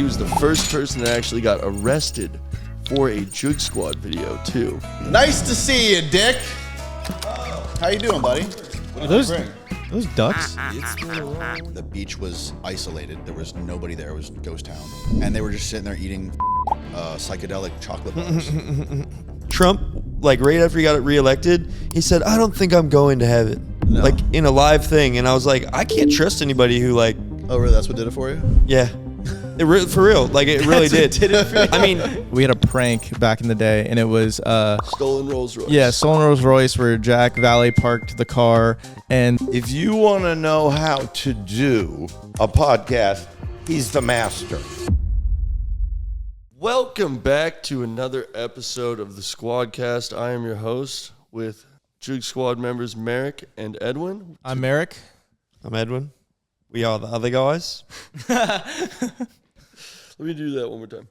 he was the first person that actually got arrested for a Jug Squad video too. Nice to see you, Dick. How you doing, buddy? Are those ducks? The beach was isolated. There was nobody there. It was ghost town. And they were just sitting there eating psychedelic chocolate bars. Trump, like right after he got reelected, he said, "I don't think I'm going to heaven." No. Like in a live thing, and I was like, I can't trust anybody who like. Oh, really? That's what did it for you? Yeah. For real, like it really did. I mean, We had a prank back in the day, and it was stolen Rolls Royce. yeah, stolen Rolls Royce, where Jack valet parked the car, and If you want to know how to do a podcast, he's the master. Welcome back to another episode of the SquadCast. I am your host with Jug Squad members Merrick and Edwin. I'm Merrick. I'm Edwin. We are the other guys. Let me do that one more time.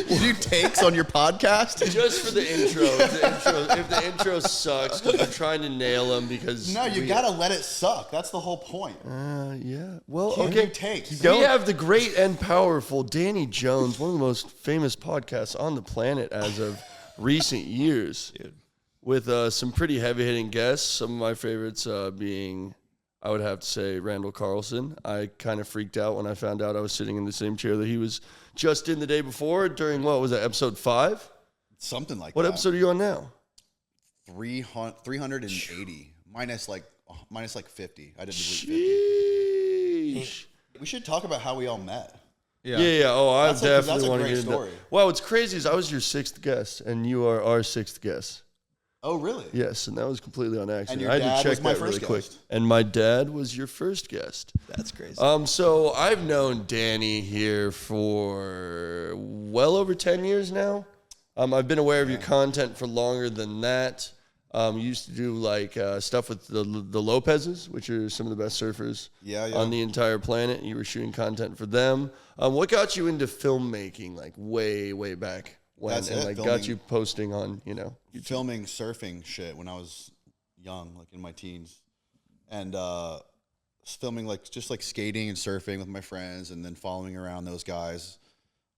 You do takes on your podcast? Just for the intro. If the intro sucks, because we're trying to nail them because... No, you gotta let it suck. That's the whole point. Yeah. Well, Can't okay. do takes. We have the great and powerful Danny Jones, one of the most famous podcasts on the planet as of recent years. Dude. With some pretty heavy-hitting guests. Some of my favorites being... I would have to say Randall Carlson. I kind of freaked out when I found out I was sitting in the same chair that he was just in the day before during, what was that, episode 5? Something like What that. episode are you on now? 380. Minus like 50. I didn't Sheesh. 50. We should talk about how we all met. Yeah. Oh, I That's definitely a want to great get into story. that. Wow, what's crazy is I was your 6th guest, and you are our 6th guest. Oh, really? Yes, and that was completely on accident. And your I had dad to check was my that really first quick. guest. And my dad was your first guest. That's crazy. So I've known Danny here for well over 10 years now. I've been aware of your content for longer than that. You used to do like stuff with the Lopez's, which are some of the best surfers on the entire planet. You were shooting content for them. What got you into filmmaking like way back? That's it, like filming. got you posting on, YouTube. Filming surfing shit when I was young, like in my teens, and filming like just like skating and surfing with my friends, and then following around those guys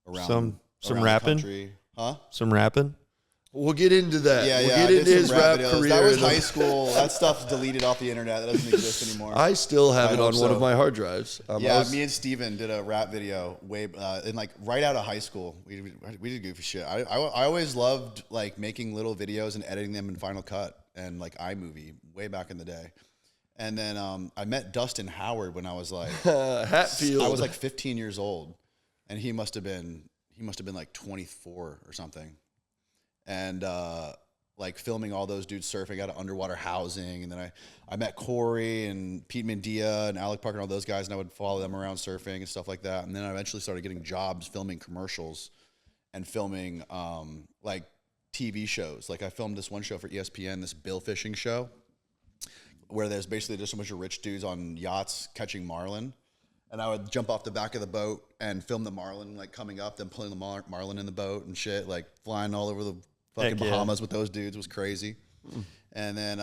around Some around rapping? the country. Huh? Some rapping. We'll get into that. Yeah, we'll yeah. get I did into some his rap videos. career. That was high school. That stuff's deleted off the internet. That doesn't exist anymore. I still have I it on hope one so. of my hard drives. Me and Steven did a rap video in like right out of high school. We did goofy shit. I always loved like making little videos and editing them in Final Cut and like iMovie way back in the day. And then I met Dustin Howard when I was like Hatfield. I was like 15 years old, and he must have been like 24 or something. And like filming all those dudes surfing out of underwater housing, and then I met Corey and Pete Mendia and Alec Parker and all those guys, and I would follow them around surfing and stuff like that. And then I eventually started getting jobs filming commercials and filming like TV shows. Like I filmed this one show for ESPN, this bill fishing show, where there's basically just a bunch of rich dudes on yachts catching marlin. And I would jump off the back of the boat and film the marlin like coming up, then pulling the marlin in the boat and shit, like flying all over the fucking Bahamas with those dudes. Was crazy. And then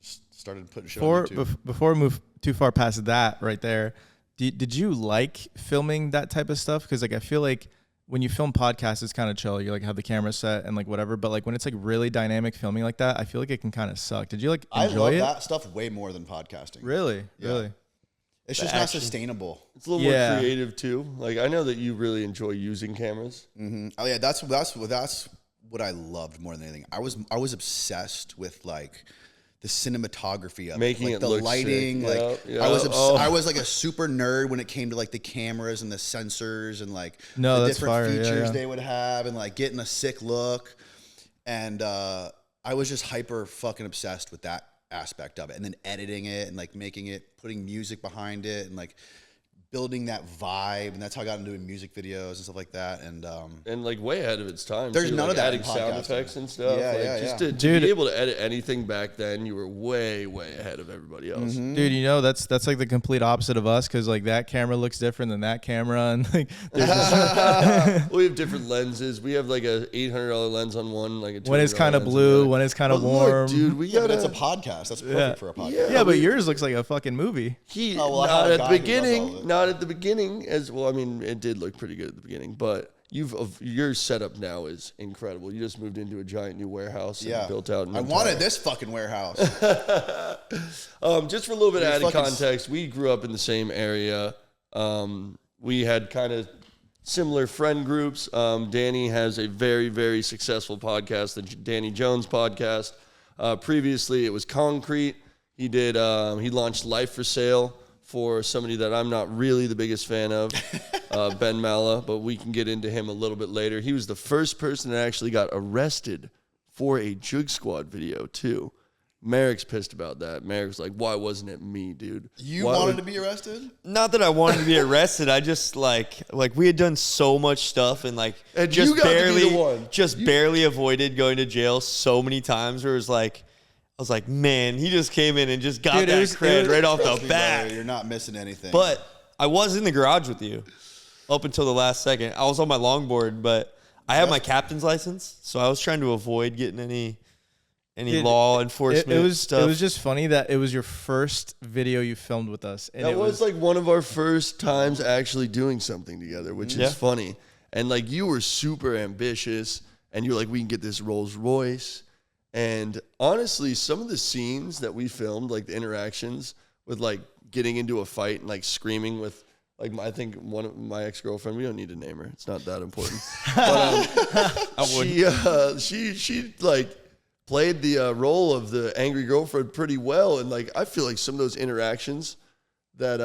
just started putting shit on YouTube. Before we move too far past that right there, did you like filming that type of stuff? Because like I feel like when you film podcasts, it's kind of chill. You like have the camera set and like whatever. But like when it's like really dynamic filming like that, I feel like it can kind of suck. Did you like enjoy it? I love that stuff way more than podcasting. Really? Yeah. Really? It's just not sustainable. It's a little more creative too. Like I know that you really enjoy using cameras. Mm-hmm. Oh yeah, that's what I loved more than anything. I was obsessed with like the cinematography of Making like it the look lighting. sick. Like Yeah. I was like a super nerd when it came to like the cameras and the sensors and like the different features they would have and like getting a sick look. And I was just hyper fucking obsessed with that aspect of it, and then editing it and like making it, putting music behind it, and like building that vibe, and that's how I got into doing music videos and stuff like that. And like way ahead of its time. There's too. none like of that adding in sound podcasting. effects and stuff. Yeah, like, yeah, just yeah. to be able to edit anything back then, you were way ahead of everybody else. Dude, you know that's like the complete opposite of us because like that camera looks different than that camera, and like there's just We have different lenses. We have like a $800 lens on one, like a one is $200 kind of lens on blue, the other. one is kind of But warm. look, dude, we yeah, got but it's a podcast. That's perfect for a podcast. Yeah, but yours looks like a fucking movie. Oh, well, I Not had a at guy the who does all of beginning. it. Not at the beginning as well. I mean, it did look pretty good at the beginning, but your setup now is incredible. You just moved into a giant new warehouse and built out. I wanted this fucking warehouse. Just for a little bit of added fucking context, we grew up in the same area. We had kind of similar friend groups. Danny has a very, very successful podcast, the Danny Jones podcast. Previously, it was Concrete. He launched Life for Sale for somebody that I'm not really the biggest fan of, Ben Malla, but we can get into him a little bit later. He was the first person that actually got arrested for a Jug Squad video, too. Merrick's pissed about that. Merrick's like, why wasn't it me, dude? You wanted to be arrested? Not that I wanted to be arrested. I just like we had done so much stuff and And just you got to be barely the one. barely avoided going to jail so many times where it was like I was like, man, he just came in and just got Dude, that it was- cred right off Trust the me, bat. brother, you're not missing anything. But I was in the garage with you up until the last second. I was on my longboard, but I had my captain's license, so I was trying to avoid getting any law enforcement stuff. It was just funny that it was your first video you filmed with us. And That it was like one of our first times actually doing something together, which is funny. And like you were super ambitious, and you were like, we can get this Rolls Royce. And honestly, some of the scenes that we filmed, like the interactions with like getting into a fight and like screaming with like I think one of my ex-girlfriend, we don't need to name her, it's not that important. But she like played the role of the angry girlfriend pretty well. And like I feel like some of those interactions that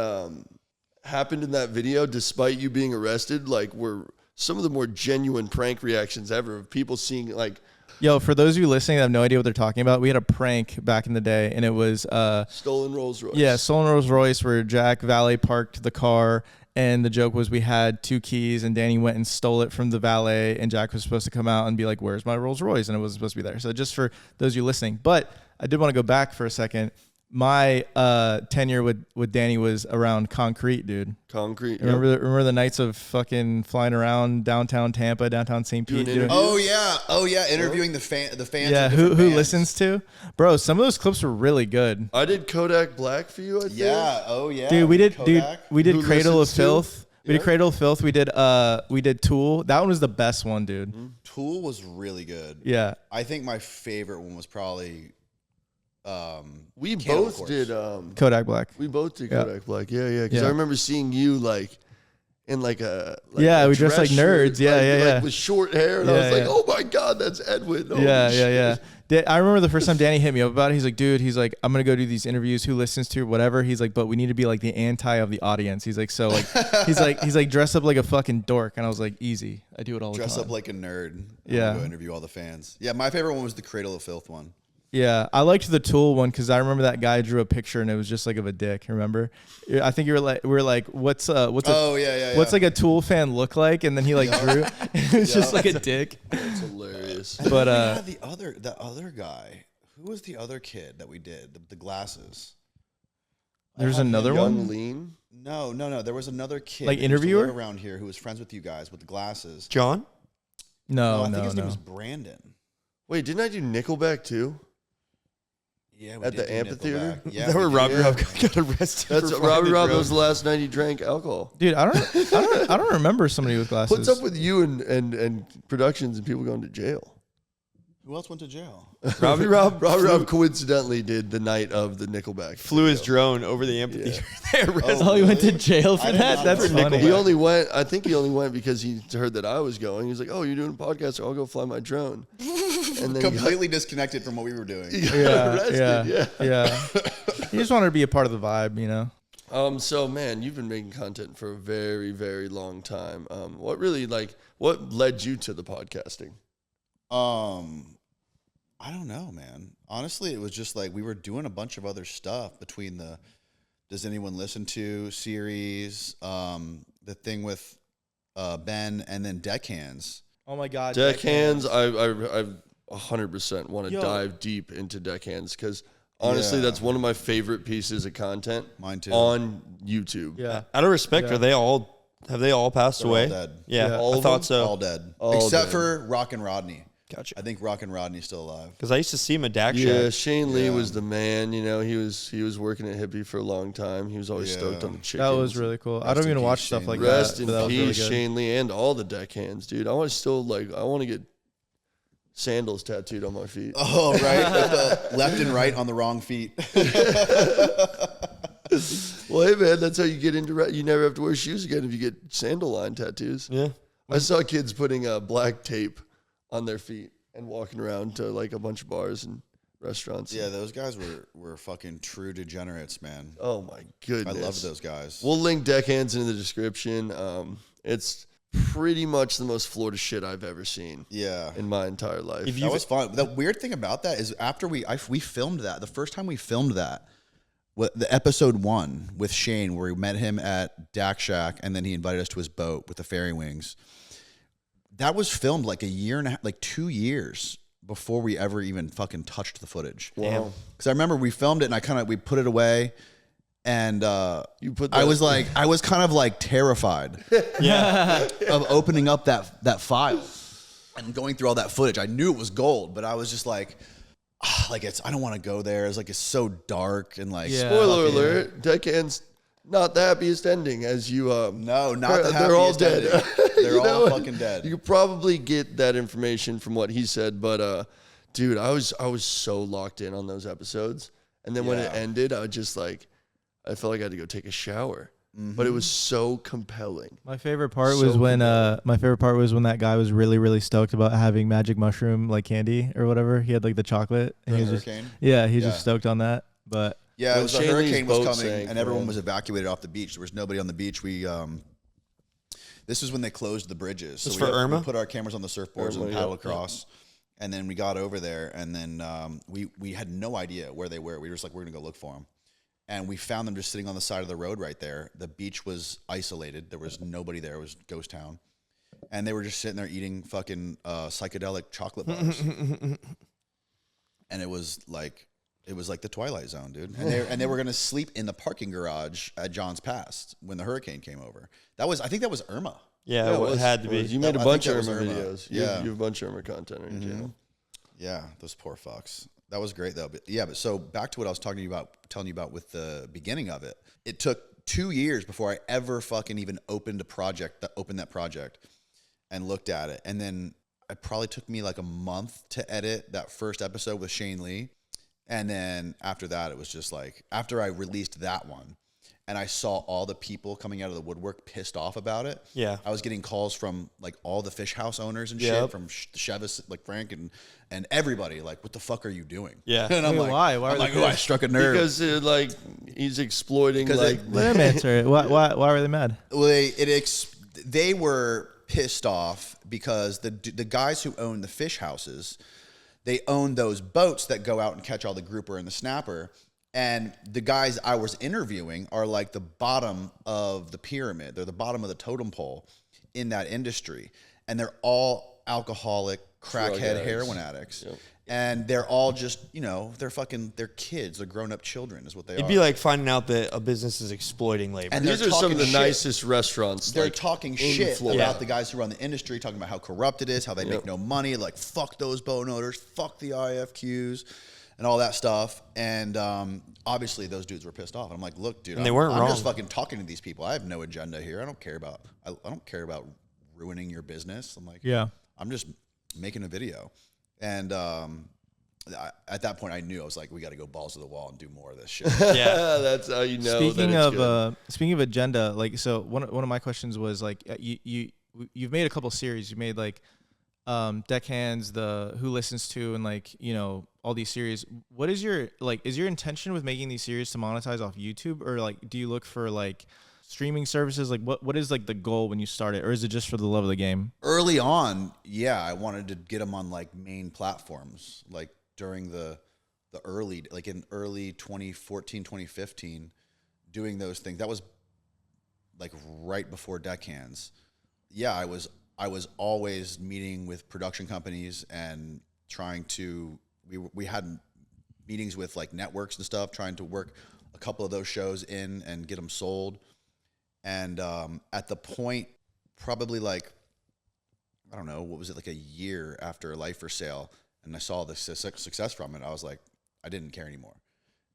happened in that video, despite you being arrested, like were some of the more genuine prank reactions ever of people seeing like. Yo, for those of you listening that have no idea what they're talking about, we had a prank back in the day, and it was Stolen Rolls Royce. Yeah, stolen Rolls Royce, where Jack valet parked the car, and the joke was we had 2 keys, and Danny went and stole it from the valet, and Jack was supposed to come out and be like, "Where's my Rolls Royce?" And it wasn't supposed to be there. So just for those of you listening, but I did want to go back for a second. My tenure with Danny was around Concrete, dude. Concrete. Remember the nights of fucking flying around downtown Tampa, downtown St. Pete? Oh yeah, interviewing the fans. Yeah, of who different bands. listens to? Bro, some of those clips were really good. I did Kodak Black for you, I think. Yeah, oh yeah. Dude, we did Kodak. we did Who Cradle of listens to? Filth. We Yeah. did Cradle of Filth. We did Tool. That one was the best one, dude. Tool was really good. Yeah. I think my favorite one was probably We Cannibal both Corpse. did. Kodak Black. We both did Yeah. Kodak Black. Yeah. Because Yeah. I remember seeing you like in like a Yeah, a we dressed dress like nerds. shirt, Yeah, like, yeah, like yeah. with short hair, and I Yeah, was like, yeah. oh my god, that's Edwin. Holy Yeah. shit. I remember the first time Danny hit me up about it. He's like, dude, I'm going to go do these interviews. Who listens to whatever? He's like, but we need to be like the anti of the audience. He's like, so like, he's like dress up like a fucking dork. And I was like, easy. I do it all the dress time. up like a nerd. Yeah. Go interview all the fans. Yeah, my favorite one was the Cradle of Filth one. Yeah, I liked the Tool one because I remember that guy drew a picture and it was just like of a dick. Remember? I think we were like, what's what's like a Tool fan look like? And then he like drew. It was just like a dick. That's hilarious. But yeah, the other guy. Who was the other kid that we did? The glasses. there's I have another him. Young one. Lean. No. There was another kid, Like that used to interviewer? live around here who was friends with you guys with the glasses. John? No, I think his name no. was Brandon. Wait, didn't I do Nickelback too? Yeah, we At did the do amphitheater? Nickelback. Yeah, That where we Robbie did. Rob got arrested. That's for Robbie finding Rob. drugs. Was the last night he drank alcohol. Dude, I don't remember somebody with glasses. What's up with you and productions and people going to jail? Who else went to jail? Robbie Rob coincidentally did the night of the Nickelback. flew his video. drone over the amphitheater. They arrested Oh, he went to really? jail for I did that? not That's know. funny. He only went. I think he only went because he heard that I was going. He was like, "Oh, you're doing a podcast, so I'll go fly my drone." And then Completely disconnected from what we were doing. he got arrested. yeah. He just wanted to be a part of the vibe, you know. So man, you've been making content for a very, very long time. What really what led you to the podcasting? I don't know, man. Honestly, it was just like we were doing a bunch of other stuff between the Does Anyone Listen To series, the thing with Ben, and then Deckhands. Oh my God. Deckhands, I 100% want to Yo. dive deep into Deckhands because honestly, Yeah. that's one of my favorite pieces of content. Mine too. On YouTube. Yeah. Out of respect, Yeah. have they all passed They're away? all dead. Yeah, Yeah. All I of thought them? so. All dead. All Except dead. for Rock and Rodney. Gotcha. I think Rock and Rodney's still alive. Because I used to see him at Dak Yeah, Shack. Shane Lee Yeah. was the man. You know, he was working at Hippie for a long time. He was always Yeah. stoked on the chickens. That was really cool. I Rest don't in even peace, watch stuff Shane like Lee. that. Rest in but that was peace, really good. Shane Lee, and all the deckhands, dude. I want to still I want to get sandals tattooed on my feet. Oh, right. With the left and right on the wrong feet. Well, hey man, that's how you get into. You never have to wear shoes again if you get sandal line tattoos. Yeah. I saw kids putting black tape on their feet and walking around to like a bunch of bars and restaurants. Yeah, those guys were fucking true degenerates, man. Oh my goodness. I love those guys. We'll link Deckhands in the description. It's pretty much the most Florida shit I've ever seen. Yeah. In my entire life. If That was fun. The weird thing about that is after we filmed that, the first time we filmed that, the episode 1 with Shane, where we met him at Dak Shack, and then he invited us to his boat with the fairy wings. That was filmed like a year and a half, like 2 years before we ever even fucking touched the footage. Wow. Because I remember we filmed it and we put it away, and You put I that- was kind of like terrified Yeah. of opening up that file and going through all that footage. I knew it was gold, but I was just like I don't want to go there. It's so dark and like Yeah. Spoiler alert, Deckhands not the happiest ending as you no, not the they're all happiest dead. ending. They're You all know? fucking dead. You could probably get that information from what he said, but dude, I was so locked in on those episodes. And then when it Yeah. ended, I felt like I had to go take a shower. But it was so compelling. My favorite part So was when that guy was really, really stoked about having magic mushroom like candy or whatever. He had like the chocolate. And During he the was hurricane? he was Yeah. just stoked on that. But Yeah, When it was a Shane Lee's hurricane was boat coming sank, and everyone man. was evacuated off the beach. There was nobody on the beach. This is when they closed the bridges. This So for Irma? we put our cameras on the surfboards Irma, and yeah, paddled across. And then we got over there, and then we had no idea where they were. We were just like, we're gonna go look for them. And we found them just sitting on the side of the road right there. The beach was isolated. There was nobody there. It was ghost town. And they were just sitting there eating fucking psychedelic chocolate bars. And it was like the Twilight Zone, dude. And they were gonna sleep in the parking garage at John's Pass when the hurricane came over. I think that was Irma. Yeah, it had to be. You made a I bunch think of that was Irma Irma. videos. Yeah. You have a bunch of Irma content on your channel. Yeah, those poor fucks. That was great though. But so back to what I was telling you about with the beginning of it. It took 2 years before I ever fucking even opened that project and looked at it. And then it probably took me like a month to edit that first episode with Shane Lee. And then after that, it was just like, after I released that one and I saw all the people coming out of the woodwork pissed off about it. Yeah. I was getting calls from like all the fish house owners and Yep. shit, from Chevis, like Frank and everybody, like, what the fuck are you doing? Yeah. And I'm Wait, like, why? Why are I'm they like, oh, I pissed? struck a nerve. Because he's exploiting like let him answer it. Why were they mad? Well, they were pissed off because the guys who own the fish houses, they own those boats that go out and catch all the grouper and the snapper. And the guys I was interviewing are like the bottom of the pyramid. They're the bottom of the totem pole in that industry. And they're all alcoholic, Drug crackhead, addicts. heroin addicts. Yep. And they're all just, they're kids. They're grown-up children is what they It'd are. be like finding out that a business is exploiting labor. And these they're are some of the talking shit. nicest restaurants. They're like, talking in shit Florida. about the guys who run the industry, talking about how corrupt it is, how they make no money, like fuck those boat owners, fuck the IFQs, and all that stuff. And obviously those dudes were pissed off. And I'm like, look, dude, And they weren't I'm just wrong. fucking talking to these people. I have no agenda here. I don't care about ruining your business. I'm like, Yeah. I'm just making a video. And at that point, I knew I was like, we got to go balls to the wall and do more of this shit. yeah. That's how you know. Speaking that it's good. speaking of agenda, like, so one of my questions was like, you've made a couple series. You made like Deckhands, the Who Listens To, and like, all these series. What is your is your intention with making these series to monetize off YouTube, or like do you look for like streaming services? Like what is like the goal when you start it, or is it just for the love of the game? Early on, yeah, I wanted to get them on like main platforms, like during the early, like in early 2014, 2015, doing those things. That was like right before Deckhands. Yeah, I was always meeting with production companies and trying to. We had meetings with like networks and stuff, trying to work a couple of those shows in and get them sold. And at the point, probably like, I don't know, what was it, like a year after Life for Sale, and I saw the success from it, I was like, I didn't care anymore.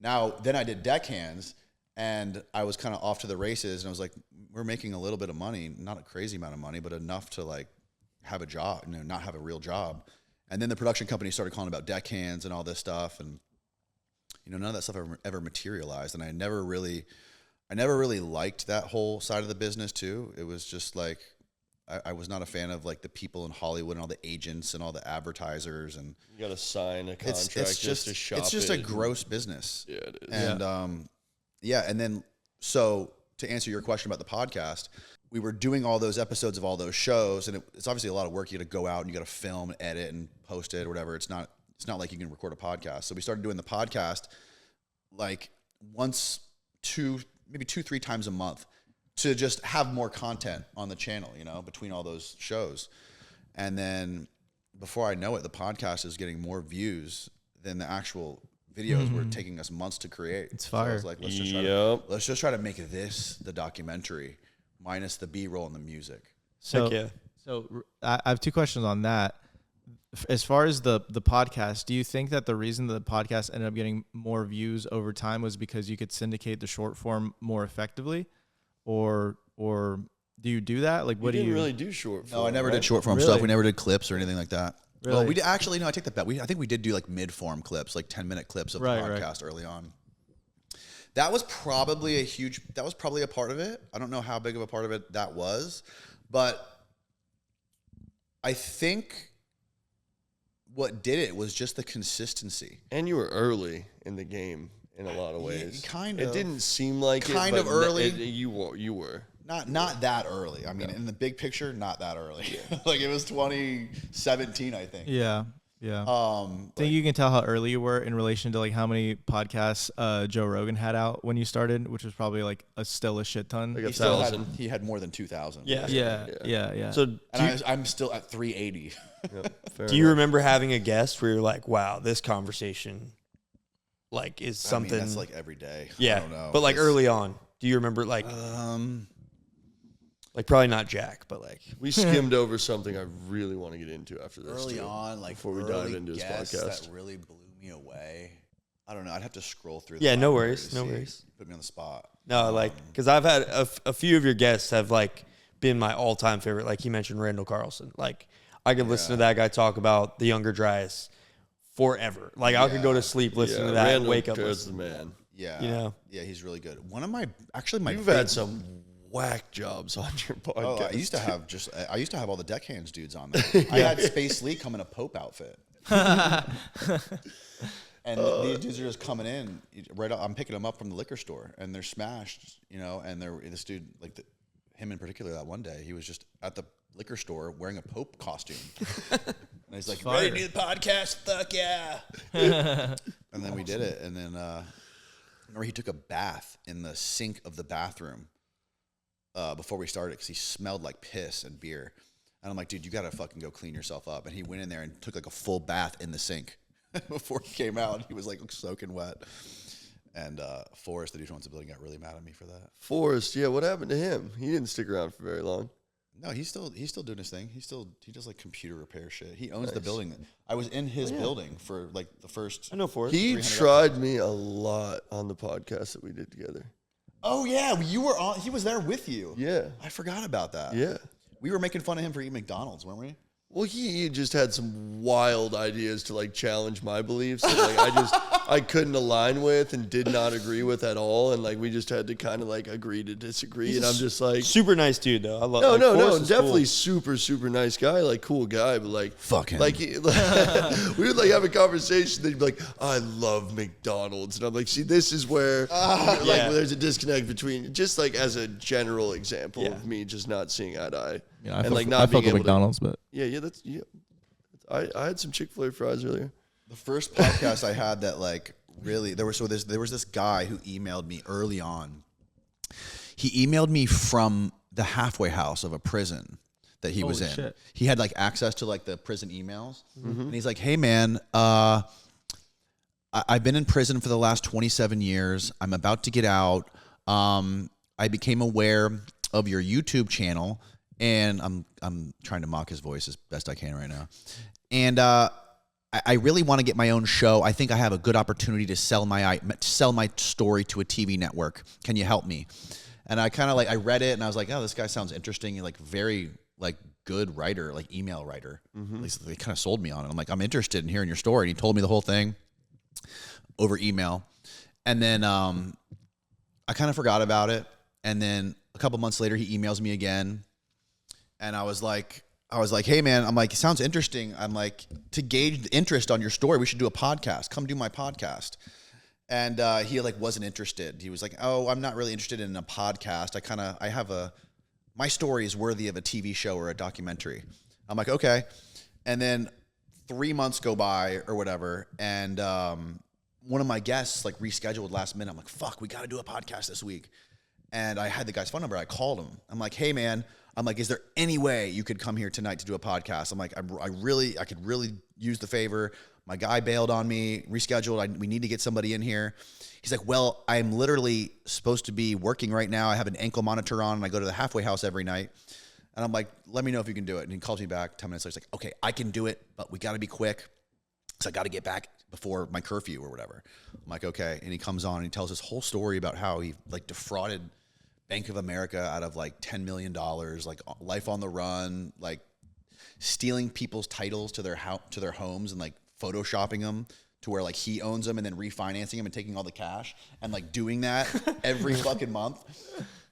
Now, then I did Deckhands, and I was kind of off to the races, and I was like, we're making a little bit of money, not a crazy amount of money, but enough to like have a job, not have a real job. And then the production company started calling about Deckhands and all this stuff, and none of that stuff ever materialized. And I never really liked that whole side of the business too. It was just like I was not a fan of like the people in Hollywood and all the agents and all the advertisers, and you got to sign a contract it's just to shop. It's just a gross business. Yeah, it is. And and then so to answer your question about the podcast, we were doing all those episodes of all those shows, and it's obviously a lot of work. You got to go out and you got to film, edit, and post it or whatever. It's not like you can record a podcast. So we started doing the podcast like once, maybe 2-3 times a month to just have more content on the channel, between all those shows. And then before I know it, the podcast is getting more views than the actual videos were taking us months to create. It's fire. So I was like, let's just try to make this the documentary minus the B-roll and the music. So I have 2 questions on that. As far as the podcast, do you think that the reason that the podcast ended up getting more views over time was because you could syndicate the short form more effectively, or do you do that? Like, what do you really do short form? No, I never did short form stuff. We never did clips or anything like that. Really? Well, we did, actually, no, I take that back. I think we did do like mid-form clips, like 10-minute clips of the podcast early on. That was probably a part of it. I don't know how big of a part of it that was, but I think what did it was just the consistency. And you were early in the game in a lot of ways. Kind of. It didn't seem like kind it, of but early. You were. Not that early. I mean, in the big picture, not that early. Like it was 2017, I think. Yeah. I think you can tell how early you were in relation to like how many podcasts Joe Rogan had out when you started, which was probably like still a shit ton. Like 1,000. He had more than 2,000. Yeah. So I'm still at 380. do you remember having a guest where you're like, wow, this conversation like is something? I mean, that's like every day. Yeah, I don't know. But like early on, do you remember like probably not Jack, but like we skimmed over something I really want to get into after this. Early on, like before we dive into his podcast, that really blew me away. I don't know. I'd have to scroll through. Yeah, no worries. Put me on the spot. No, like because I've had a few of your guests have like been my all-time favorite. Like he mentioned Randall Carlson. Like I could listen to that guy talk about the Younger Dryas forever. Like I could go to sleep listening to that Randall and wake up is listening. the man. Yeah, yeah, he's really good. One of my You've had some whack jobs on your podcast. Oh, I used to have all the Deckhands dudes on there. I had Space Lee come in a Pope outfit. And these dudes are just coming in I'm picking them up from the liquor store and they're smashed, and this dude, like him in particular, that one day, he was just at the liquor store wearing a Pope costume. And he's like, ready to do the podcast? Fuck yeah. And then we did it. And then, remember he took a bath in the sink of the bathroom before we started because he smelled like piss and beer. And I'm like, dude, you got to fucking go clean yourself up. And he went in there and took like a full bath in the sink before he came out. He was like soaking wet. And Forrest, the dude who owns the building, got really mad at me for that. Forrest, yeah, what happened to him? He didn't stick around for very long. No, he's still doing his thing. He does like computer repair shit. He owns the building. I was in his building for like the first. I know Forrest. He tried me a lot on the podcast that we did together. Oh yeah, you were on. He was there with you. Yeah, I forgot about that. Yeah, we were making fun of him for eating McDonald's, weren't we? Well, he just had some wild ideas to like challenge my beliefs that like I couldn't align with and did not agree with at all, and like we just had to kind of like agree to disagree. And I'm just like super nice dude though. I love. No, Forrest is definitely cool. super nice guy, like cool guy, but like fuck him. Like we would like have a conversation, then he'd be like, I love McDonald's, and I'm like, see, this is where like there's a disconnect between just like as a general example of me just not seeing eye to eye. Yeah, and like not being able able McDonald's, but I had some Chick-fil-A fries earlier. The first podcast I had that like really there was this guy who emailed me early on He emailed me from the halfway house of a prison that he was in. Shit. He had like access to like the prison emails. And he's like, hey man, I've been in prison for the last 27 years. I'm about to get out. I became aware of your YouTube channel, and I'm trying to mock his voice as best I can right now. And I really want to get my own show. I think I have a good opportunity to sell my story to a TV network. Can you help me? And I kind of like, I read it and I was like, oh, this guy sounds interesting. He's like very like good writer, like email writer. At least they kind of sold me on it. I'm like, I'm interested in hearing your story. And he told me the whole thing over email. And then I kind of forgot about it. And then a couple months later, he emails me again. And I was like, hey man, I'm like, it sounds interesting. I'm like, to gauge the interest on your story, we should do a podcast. Come do my podcast. And he like wasn't interested. He was like, oh, I'm not really interested in a podcast. My story is worthy of a TV show or a documentary. I'm like, okay. And then 3 months go by or whatever. And one of my guests like rescheduled last minute. I'm like, fuck, we got to do a podcast this week. And I had the guy's phone number. I called him. I'm like, hey man, I'm like, is there any way you could come here tonight to do a podcast? I'm like, I could really use the favor. My guy bailed on me, rescheduled. We need to get somebody in here. He's like, well, I'm literally supposed to be working right now. I have an ankle monitor on and I go to the halfway house every night. And I'm like, let me know if you can do it. And he calls me back 10 minutes later. He's like, okay, I can do it, but we got to be quick because I got to get back before my curfew or whatever. I'm like, okay. And he comes on and he tells this whole story about how he like defrauded Bank of America out of like $10 million, like life on the run, like stealing people's titles to their homes and like photoshopping them to where like he owns them and then refinancing them and taking all the cash and like doing that every fucking month.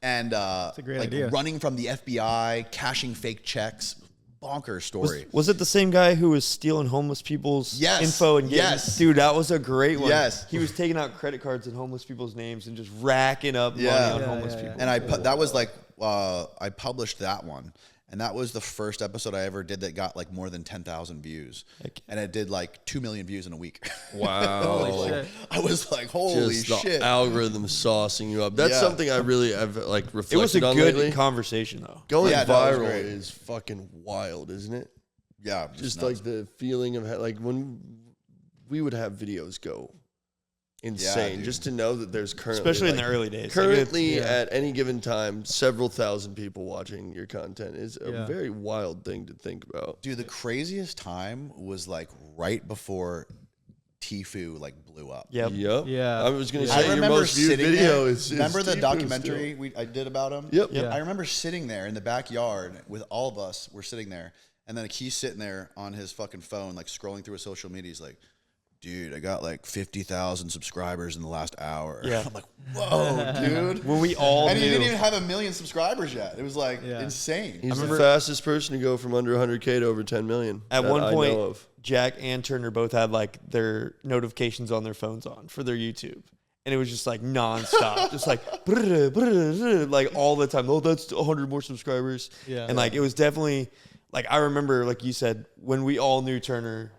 And That's a great like idea. running from the FBI, cashing fake checks. Bonkers story. Was it the same guy who was stealing homeless people's Yes. info and getting, Yes. Dude, that was a great one. Yes. He was taking out credit cards in homeless people's names and just racking up money on homeless people. And that was like I published that one, and that was the first episode I ever did that got like more than 10,000 views, and it did like 2 million views in a week. Wow. I was like, holy Just shit! the algorithm saucing you up. That's something I've like reflected It was a on good lately. conversation though. Going Yeah, no, it was viral great. is fucking wild, isn't it? Yeah, Just nuts. like the feeling of like when we would have videos go insane, dude. just to know that there's currently, Especially in like, the early days. currently at any given time, several thousand people watching your content is a Yeah. very wild thing to think about. Dude, the craziest time was like right before Tfue like blew up. Yep. Yep. Yeah. I was gonna Yeah. I say your remember most viewed sitting video there. is Remember the Tfue documentary still. I did about him? Yep. Yeah. I remember sitting there in the backyard with all of us. We're sitting there, and then like, he's sitting there on his fucking phone, like scrolling through his social media. He's like, "Dude, I got like 50,000 subscribers in the last hour." Yeah. I'm like, "Whoa, dude!" When we all And he knew. didn't even have 1 million subscribers yet. It was like Yeah. insane. He's the fastest person to go from under 100K to over 10 million. At that one I point, know of. Jack and Turner both had like their notifications on their phones on for their YouTube. And it was just like nonstop, just like, brrr, brrr, like all the time. Oh, that's 100 more subscribers. Yeah. And like, it was definitely like, I remember, like you said, when we all knew Turner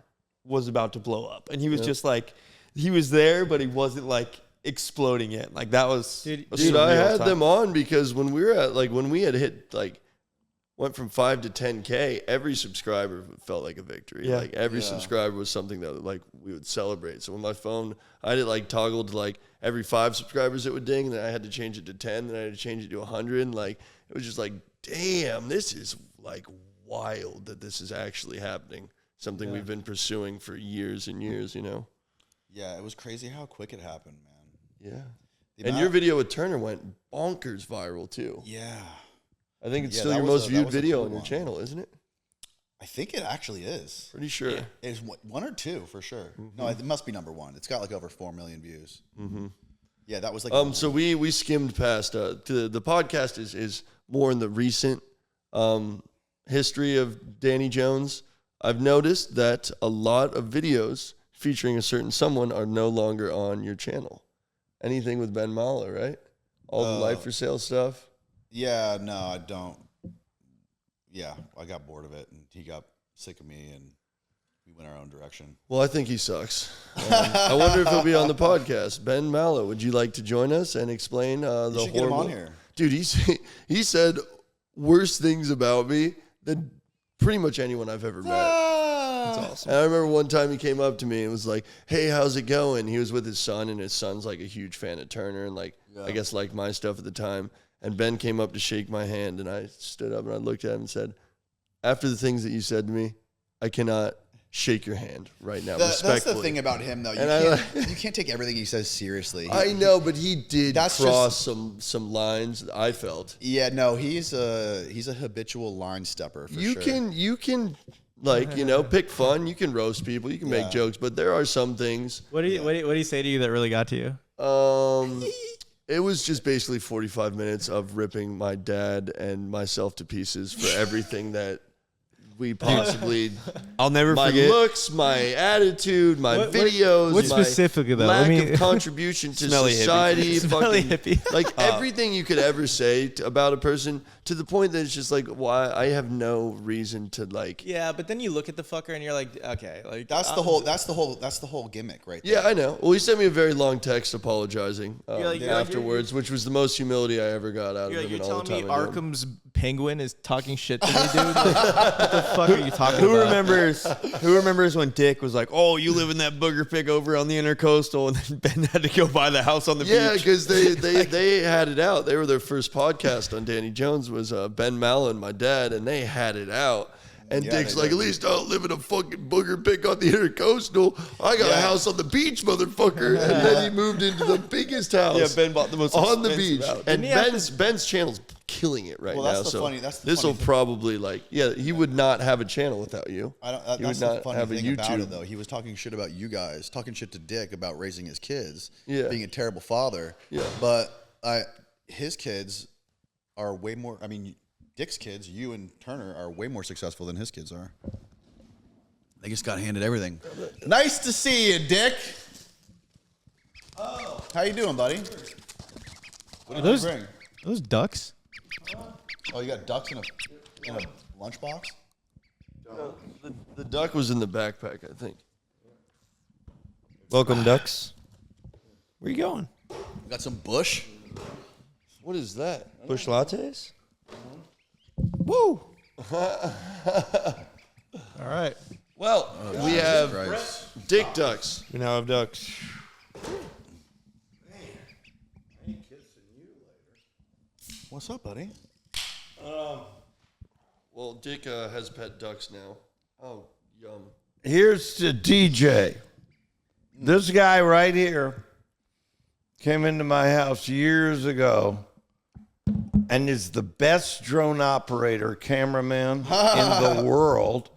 was about to blow up. And he was just like, he was there, but he wasn't like exploding yet. Like that was, Dude, a Dude, I surreal had time. them on because when we were at like when we had hit like went from 5 to 10K, every subscriber felt like a victory. Yeah. Like every subscriber was something that like we would celebrate. So when my phone, I had it like toggled to like every 5 subscribers it would ding, and then I had to change it to 10, then I had to change it to 100. And like it was just like, damn, this is like wild that this is actually happening. Something we've been pursuing for years and years, you know? Yeah, it was crazy how quick it happened, man. Yeah. The And amount- your video with Turner went bonkers viral too. Yeah, I think it's Yeah, still that your was most a- that viewed was a video cool on your one. channel, isn't it? I think it actually is. Pretty sure. It's one or two for sure. No, it must be number one. It's got like over 4 million views. Yeah, that was like. So we skimmed past. The podcast is more in the recent history of Danny Jones. I've noticed that a lot of videos featuring a certain someone are no longer on your channel. Anything with Ben Mala, right? All the life for sale stuff. Yeah, no, I don't. Yeah, I got bored of it, and he got sick of me, and we went our own direction. Well, I think he sucks. I wonder if he'll be on the podcast. Ben Mallow, would you like to join us and explain the You should get him on here. Dude, he said worse things about me than pretty much anyone I've ever met. That's awesome. And I remember one time he came up to me and was like, "Hey, how's it going?" He was with his son, and his son's like a huge fan of Turner and like I guess liked my stuff at the time. And Ben came up to shake my hand, and I stood up and I looked at him and said, "After the things that you said to me, I cannot shake your hand right now, respectfully." That's the thing about him, though. You can't take everything he says seriously. I know, but he did That's cross some lines that I felt. Yeah, no, he's a habitual line stepper. For sure. You can like pick fun. You can roast people. You can make jokes, but there are some things. What do you say to you that really got to you? It was just basically 45 minutes of ripping my dad and myself to pieces for everything that we possibly. I'll never my forget. looks, my attitude, my videos. what my specifically, though? Lack I mean- of contribution to Smelly hippie. society. Smelly fucking, hippie. like everything you could ever say about a person, to the point that it's just like, why I have no reason to like. Yeah, but then you look at the fucker and you're like, okay, like That's the whole gimmick, right there. Yeah, I know. Well, he sent me a very long text apologizing like- afterwards, which was the most humility I ever got out of him. you're in all telling the me time I knew him. Arkham's penguin is talking shit to me, dude? Like, what the fuck are you talking Who about? remembers when Dick was like, "Oh, you live in that booger pig over on the Intercoastal," and then Ben had to go buy the house on the Yeah, beach? because they had it out. They were their first podcast on Danny Jones was Ben Mallow and my dad, and they had it out. And Yeah, Dick's they like, did. "At least I don't live in a fucking booger pig on the Intercoastal. I got a house on the beach, motherfucker." And then he moved into the biggest house. Yeah, Ben bought the most on the expensive beach. house. And Didn't he have Ben's channel's killing it right Well, now. that's the So funny- that's the this will funny thing. probably he would not have a channel without you. I don't, He that's would the not funny have a thing about YouTube. it, though. He was talking shit about you guys, talking shit to Dick about raising his kids, Yeah. being a terrible father. Yeah. But his kids are way more. I mean, Dick's kids, you and Turner, are way more successful than his kids are. They just got handed everything. Nice to see you, Dick. Oh, how you doing, buddy? What did those- you bring? Those ducks? Oh, you got ducks in a lunchbox? The duck was in the backpack, I think. Welcome, ducks. Where you going? You got some bush? What is that? Bush lattes? Woo! All right. Well, we have Christ. Dick Ducks. We now have ducks. What's up, buddy? Well, Dick has pet ducks now. Oh, yum. Here's to DJ. This guy right here came into my house years ago and is the best drone operator, cameraman in the world.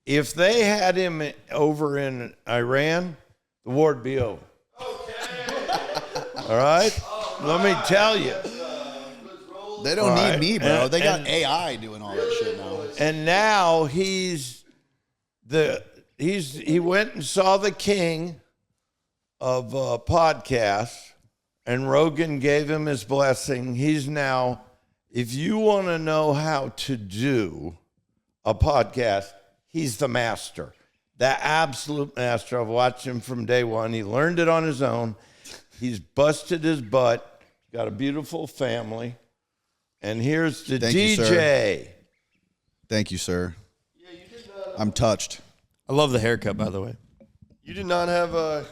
If they had him over in Iran, the war would be over. All right? Let me tell you. They don't All need right. me, bro. They got And- AI doing all that shit now. And now he went and saw the king of podcasts, and Rogan gave him his blessing. He's now, if you want to know how to do a podcast, he's the master, the absolute master. I've watched him from day one. He learned it on his own. He's busted his butt. Got a beautiful family. And here's the Thank you, DJ. Thank you, sir. I'm touched. I love the haircut, by the way. You did not have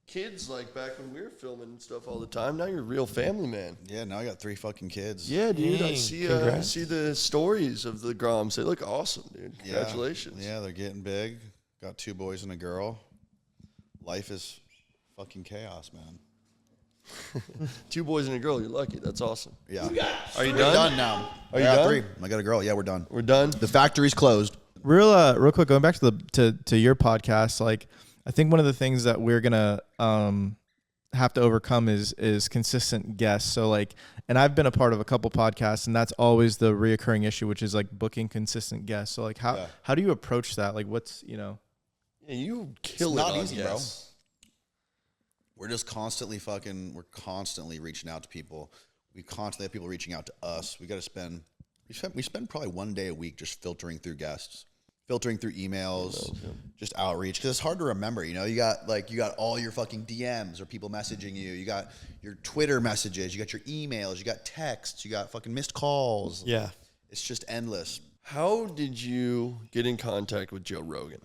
kids like back when we were filming and stuff all the time. Now you're a real family man. Yeah, now I got 3 fucking kids. Yeah, dude. I Dang, see congrats. the stories of the Groms. They look awesome, dude. Yeah. Congratulations. Yeah, they're getting big. Got 2 boys and a girl. Life is fucking chaos, man. 2 boys and a girl. You're lucky. That's awesome. Yeah. Are you We're done? done now. Are you I got done? 3. I got a girl. Yeah, we're done. We're done. The factory's closed. Real quick, going back to to your podcast, like I think one of the things that we're gonna have to overcome is consistent guests. So like, and I've been a part of a couple podcasts, and that's always the reoccurring issue, which is like booking consistent guests. So like, how do you approach that? Like, what's Yeah, you kill It's it not on easy, bro. guests. We're just constantly reaching out to people. We constantly have people reaching out to us. We spend probably 1 day a week just filtering through guests, filtering through emails, just outreach, because it's hard to remember. You know, you got all your fucking DMs or people messaging you. You got your Twitter messages. You got your emails. You got texts. You got fucking missed calls. Yeah. It's just endless. How did you get in contact with Joe Rogan?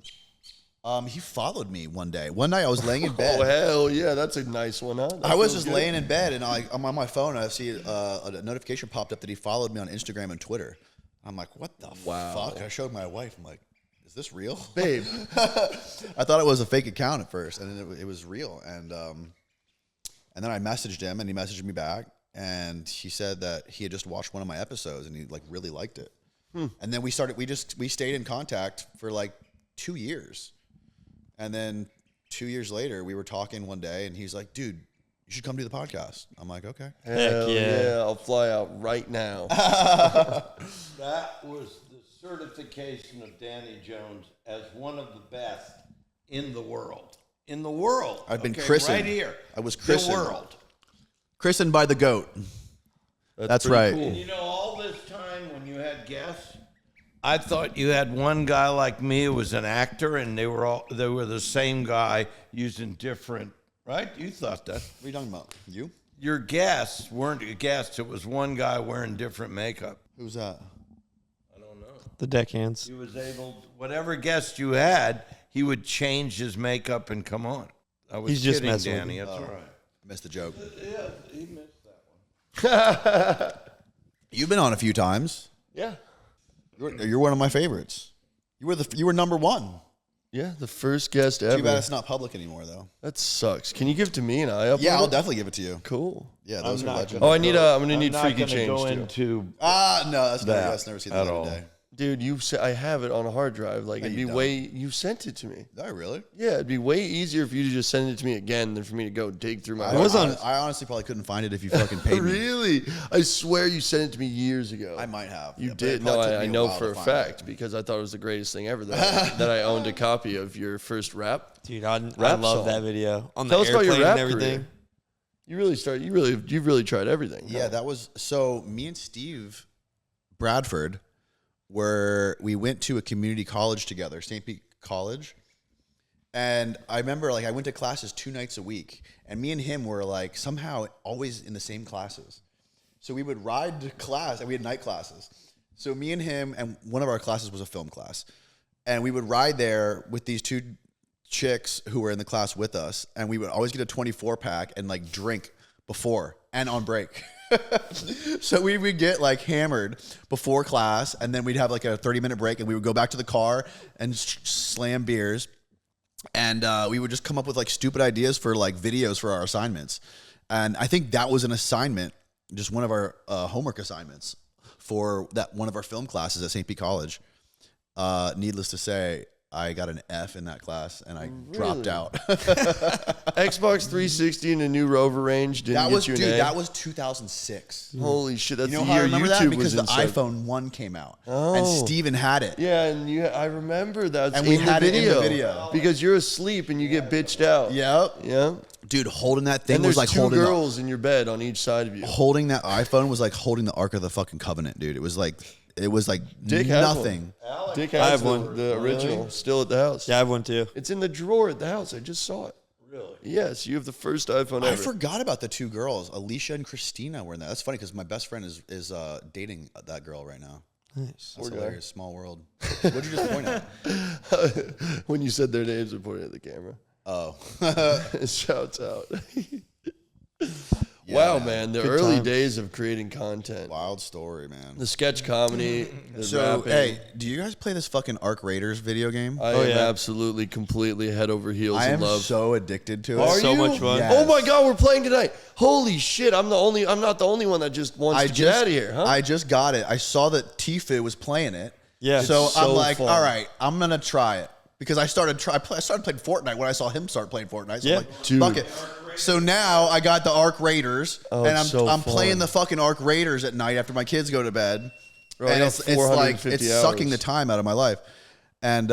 He followed me one day. One night I was laying in bed. Oh, hell yeah. That's a nice one, huh? That I was feels just good. laying in bed, and I'm on my phone, and I see a notification popped up that he followed me on Instagram and Twitter. I'm like, what the fuck? I showed my wife. I'm like, is this real? Babe. I thought it was a fake account at first, and then it was real. And then I messaged him, and he messaged me back, and he said that he had just watched one of my episodes, and he like really liked it. And then we stayed in contact for like 2 years. And then 2 years later, we were talking one day, and he's like, dude, you should come do the podcast. I'm like, okay. Hell yeah. I'll fly out right now. That was the certification of Danny Jones as one of the best in the world. In the world. I've been christened. Right here. I was christened. The world. Christened by the GOAT. That's pretty right. cool. And you know, all this time when you had guests, I thought you had one guy like me who was an actor, and they were the same guy using different, right? You thought that. What are you talking about? You? Your guests weren't guests. It was one guy wearing different makeup. Who's that? I don't know. The deckhands. He was able, whatever guest you had, he would change his makeup and come on. I was He's just kidding, messing with Danny. you. That's all right. I missed the joke. Yeah, he missed that one. You've been on a few times. Yeah. You're one of my favorites. You were number one. Yeah, the first guest Too bad ever. it's not public anymore, though. That sucks. Can you give it to me and I upload Yeah, I'll it? definitely give it to you. Cool. Yeah, those are legends. Oh, I'm gonna need freaky change go too. into No, that's not. that That's never seen at that all. today. Dude, I have it on a hard drive. Like, it'd be you don't. you sent it to me. Did I really? Yeah, it'd be way easier for you to just send it to me again than for me to go dig through my. I honestly probably couldn't find it if you fucking paid me. Really? I swear you sent it to me years ago. I might have. You yeah, but did? it probably No, took I me know while for to a find fact it. because I thought it was the greatest thing ever that I owned a copy of your first rap. Dude, I Rap love song. that video. On Tell the us about your airplane rap and everything. career. You've really tried everything. Yeah, that was so. Me and Steve Bradford we went to a community college together, St. Pete College. And I remember, like, I went to classes 2 nights a week, and me and him were like somehow always in the same classes. So we would ride to class, and we had night classes. So me and him, and one of our classes was a film class, and we would ride there with these 2 chicks who were in the class with us, and we would always get a 24 pack and like drink before and on break. So we would get like hammered before class, and then we'd have like a 30-minute break, and we would go back to the car and slam beers. And we would just come up with like stupid ideas for like videos for our assignments. And I think that was an assignment, just one of our homework assignments for that one of our film classes at St. Pete College. Needless to say, I got an F in that class, and I dropped out. Xbox 360 and a new Rover range didn't get you an A. That was 2006. Holy shit, that's You know the how I year remember YouTube that? Because was the in. iPhone 1 came out, and Steven had it. Yeah, and I remember that. And we had it in the video. because you're asleep and you get bitched out. Yep. Yeah. Dude, holding that thing And was there's like 2 holding girls in your bed on each side of you. holding that iPhone was like holding the Ark of the fucking Covenant, dude. It was like Dick has nothing. Dick I has have one. the original still at the house. Yeah, I have one too. It's in the drawer at the house. I just saw it. Really? Yes, you have the first iPhone ever. I forgot about the 2 girls, Alicia and Christina, were in that. That's funny because my best friend is dating that girl right now. Nice. That's hilarious. Small world. What'd you just point at? When you said their names, I pointed at the camera. Oh. Shouts out. Yeah, wow, man. The Good early times. days of creating content. Wild story, man. The sketch comedy, the So, rapping. hey, do you guys play this fucking Ark Raiders video game? I Oh, am yeah. absolutely, completely head over heels I in am love. so addicted to it. Are so you? much fun. Yes. Oh my God, we're playing tonight. Holy shit, I'm not the only one that just wants to get out of here, huh? I just got it. I saw that Tifu was playing it. Yeah. So, It's I'm so like, fun. all right, I'm gonna try it because I started playing Fortnite when I saw him start playing Fortnite. So Yeah. I'm like, Dude. fuck it. So now I got the Ark Raiders, Oh, and it's so I'm fun. playing the fucking Ark Raiders at night after my kids go to bed. Bro, I and got it's like 450 it's sucking the hours. time out of my life. And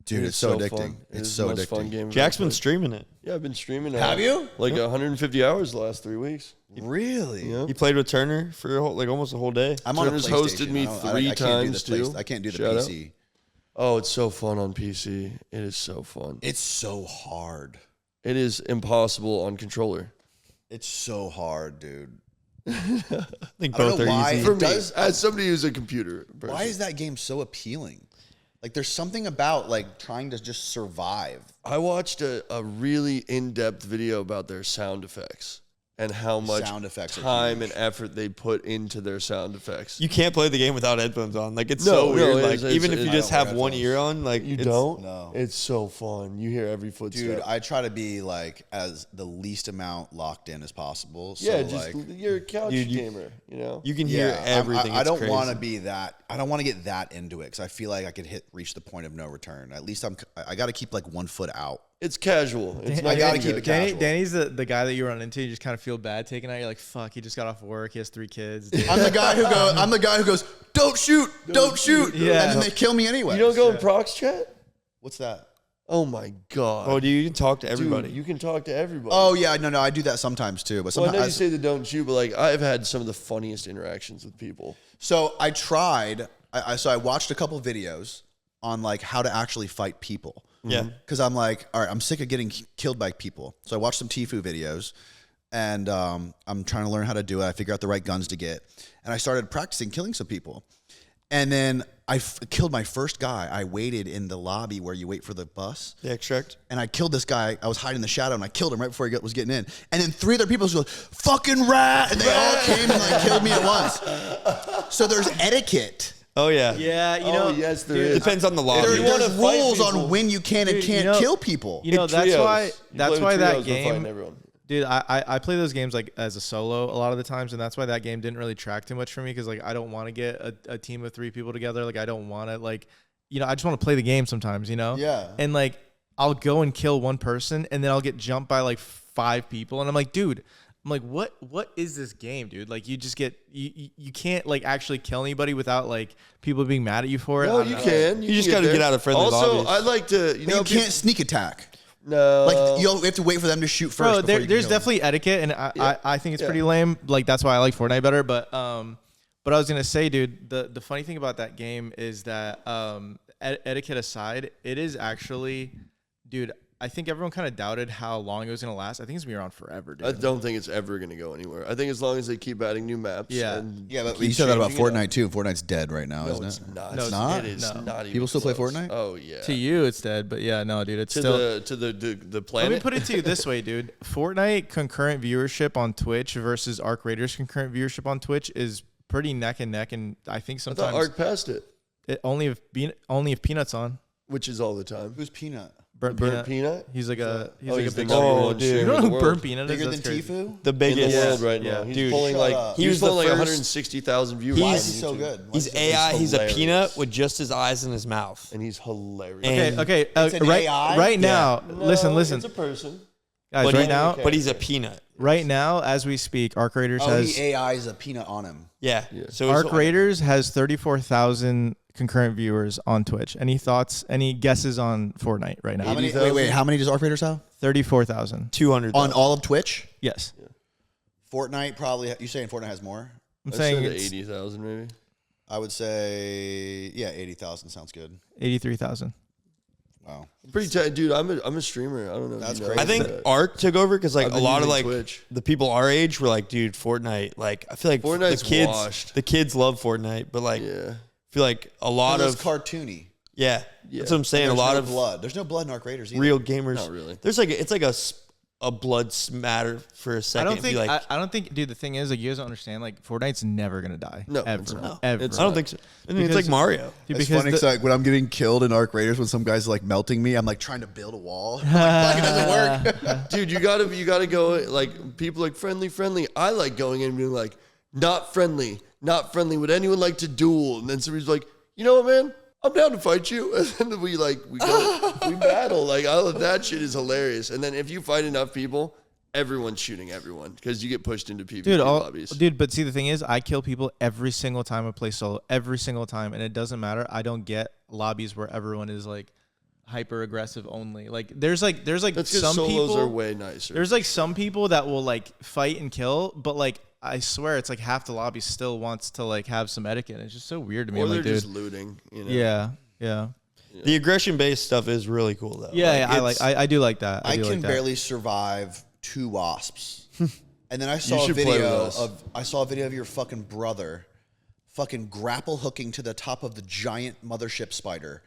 dude, it's so addicting. fun. It It's is so the most fun addicting. game. I've Jack's ever been played. streaming it. Yeah, I've been streaming. Have you? Like 150 hours the last 3 weeks. Really? Yeah. You played with Turner for almost a whole day. I'm on a Turner's PlayStation. hosted me I 3 can't do times the too. I can't do the Shout out. PC. Oh, it's so fun on PC. It is so fun. It's so hard. It is impossible on controller. It's so hard, dude. I think I don't both know are why. easy. For It me, does- as somebody who's a computer person. Why is that game so appealing? Like, there's something about like trying to just survive. I watched a really in-depth video about their sound effects and how much Sound effects are time huge. and effort they put into their sound effects. You can't play the game without headphones on. Like, it's No, so no, weird. it's- Like, even if you I just don't wear have one headphones. ear on, like, You it's- don't? No. It's so fun. You hear every footstep. Dude, I try to be like as the least amount locked in as possible. So yeah, just like, you're a couch Dude, gamer, you know? You can hear everything. I It's don't crazy. want to be that. I don't want to get that into it because I feel like I could reach the point of no return. At least I got to keep like 1 foot out. It's casual. It's I not gotta even keep good. it casual. Danny's the guy that you run into. You just kind of feel bad taking out. You're like, fuck. He just got off work. He has 3 kids. Dude. I'm the guy who goes, don't shoot, don't shoot. Yeah. And then they kill me anyway. You don't go in prox chat? What's that? Oh my god. Oh, dude, you can talk to everybody. Dude, you can talk to everybody. Oh yeah, no, I do that sometimes too. But well, I know you sometimes say the don't shoot, but like I've had some of the funniest interactions with people. so I tried. I watched a couple videos on like how to actually fight people. Yeah. Because I'm like, all right, I'm sick of getting killed by people. So I watched some Tfue videos, and I'm trying to learn how to do it. I figure out the right guns to get, and I started practicing killing some people. And then I killed my first guy. I waited in the lobby where you wait for the bus. The extract. And I killed this guy. I was hiding in the shadow, and I killed him right before he was getting in. And then 3 other people just go, fucking rat! And they all came and like killed me at once. So there's etiquette. Oh, yeah. Yeah, you know. yes, there It is. depends on the lobby. you wanna There's fight rules people- on when you can and Dude, you can't know- kill people. You know, In that's trios. why. You That's play why with that trios, they'll find game. everyone. Dude, I play those games like as a solo a lot of the times, and that's why that game didn't really track too much for me because like I don't want to get a team of 3 people together. Like I don't want to like, you know, I just want to play the game sometimes, you know. Yeah. And like I'll go and kill one person, and then I'll get jumped by like 5 people, and I'm like, dude. I'm like, what is this game, dude? Like, you just get you can't like actually kill anybody without like people being mad at you for it. No, I don't you know. can. You just can gotta there. get out of friendly Also, lobbies. I like to, you But know, you can't sneak attack. No. Like you have to wait for them to shoot first. Bro, before you can there's kill them. definitely etiquette, and I think it's Yeah. pretty lame. Like that's why I like Fortnite better. But I was gonna say, dude, the funny thing about that game is that etiquette aside, it is actually, dude. I think everyone kind of doubted how long it was gonna last. I think it's gonna be around forever, dude. I don't think it's ever going to go anywhere. I think as long as they keep adding new maps. Yeah. And Yeah, but keep you said that about changing it up. Fortnite too. Fortnite's dead right now, No, isn't it's it? not. No, it's not? It is No. not even People still play close. Fortnite? Oh yeah. To you, it's dead, but yeah, no, dude, it's To still. the Let planet. me put it to you this way, dude. Fortnite concurrent viewership on Twitch versus Arc Raiders concurrent viewership on Twitch is pretty neck and neck, and I think I thought sometimes Ark passed it, only if Peanut's on. which is all the time. Who's Peanut? Burnt Burnt Peanut? He's like a He's big. the Oh, number one dude. streamer You know in the who world. Burnt Peanut is? Bigger That's than crazy. Tifu? The In biggest. the world right now. Yeah. He's Dude, pulling shut like up. he's He was the pulling like first- 160,000 viewers. Why on is he so YouTube. good? Why He's is he so AI. He's He's a hilarious. peanut with just his eyes in his mouth. And he's hilarious. And- Okay, It's an right, AI? right now. No, listen, It's a person. guys. But Right he- now, But he's a peanut. right now, as we speak, Arc Raiders Oh, has he AI's a peanut on him. Yeah. Yeah. So it's- Arc Raiders has 34,000 concurrent viewers on Twitch. Any thoughts? Any guesses on Fortnite right now? How many? 80,000? Wait, how many does Arc Raiders have 34,000. 200 on all of Twitch? Yes, Fortnite probably. You saying Fortnite has more? I'm I saying said it's 80,000 maybe. I would say 80,000 sounds good. 83,000. Wow. Pretty tight, dude. I'm a streamer. I don't know. if That's you know crazy. I think that. Arc took over because like I've a been lot of using like Twitch. the people our age were like, dude, Fortnite. Like I feel like Fortnite's the kids, washed. the kids love Fortnite, but like Yeah. I feel like a lot It's of cartoony. yeah, that's what I'm saying. There's A lot no of blood. There's no blood in Arc Raiders either. real gamers. Not really. There's like it's like a blood smatter for a I second. don't Be think. like, I don't think, dude. The thing is, like, you guys don't understand. Like, Fortnite's never gonna die. No, ever, it's not. ever. It's I don't think so. I mean, it's like Because- Mario. Dude, It's because funny the- 'cause, like when I'm getting killed in Arc Raiders, when some guy's like melting me, I'm like trying to build a wall. I'm like, fuck, it doesn't work. Dude, you gotta go like people like friendly. I like going in and being like, not friendly. Would anyone like to duel? And then somebody's like, you know what, man? I'm down to fight you. And then we battle. Like all of that shit is hilarious. And then if you fight enough people, everyone's shooting everyone because you get pushed into PvP lobbies. Dude, but see, the thing is, I kill people every single time I play solo, every single time, and it doesn't matter. I don't get lobbies where everyone is like hyper aggressive only. Like, there's like That's because some solos people are way nicer. There's like some people that will like fight and kill, but like I swear it's like half the lobby still wants to like have some etiquette. It's just so weird to me. or I'm they're like, dude, just looting. You know? yeah. Yeah. The aggression based stuff is really cool though. Yeah, I do like that. I do can like that. barely survive 2 wasps. And then I saw a should play video with us. of your fucking brother fucking grapple hooking to the top of the giant mothership spider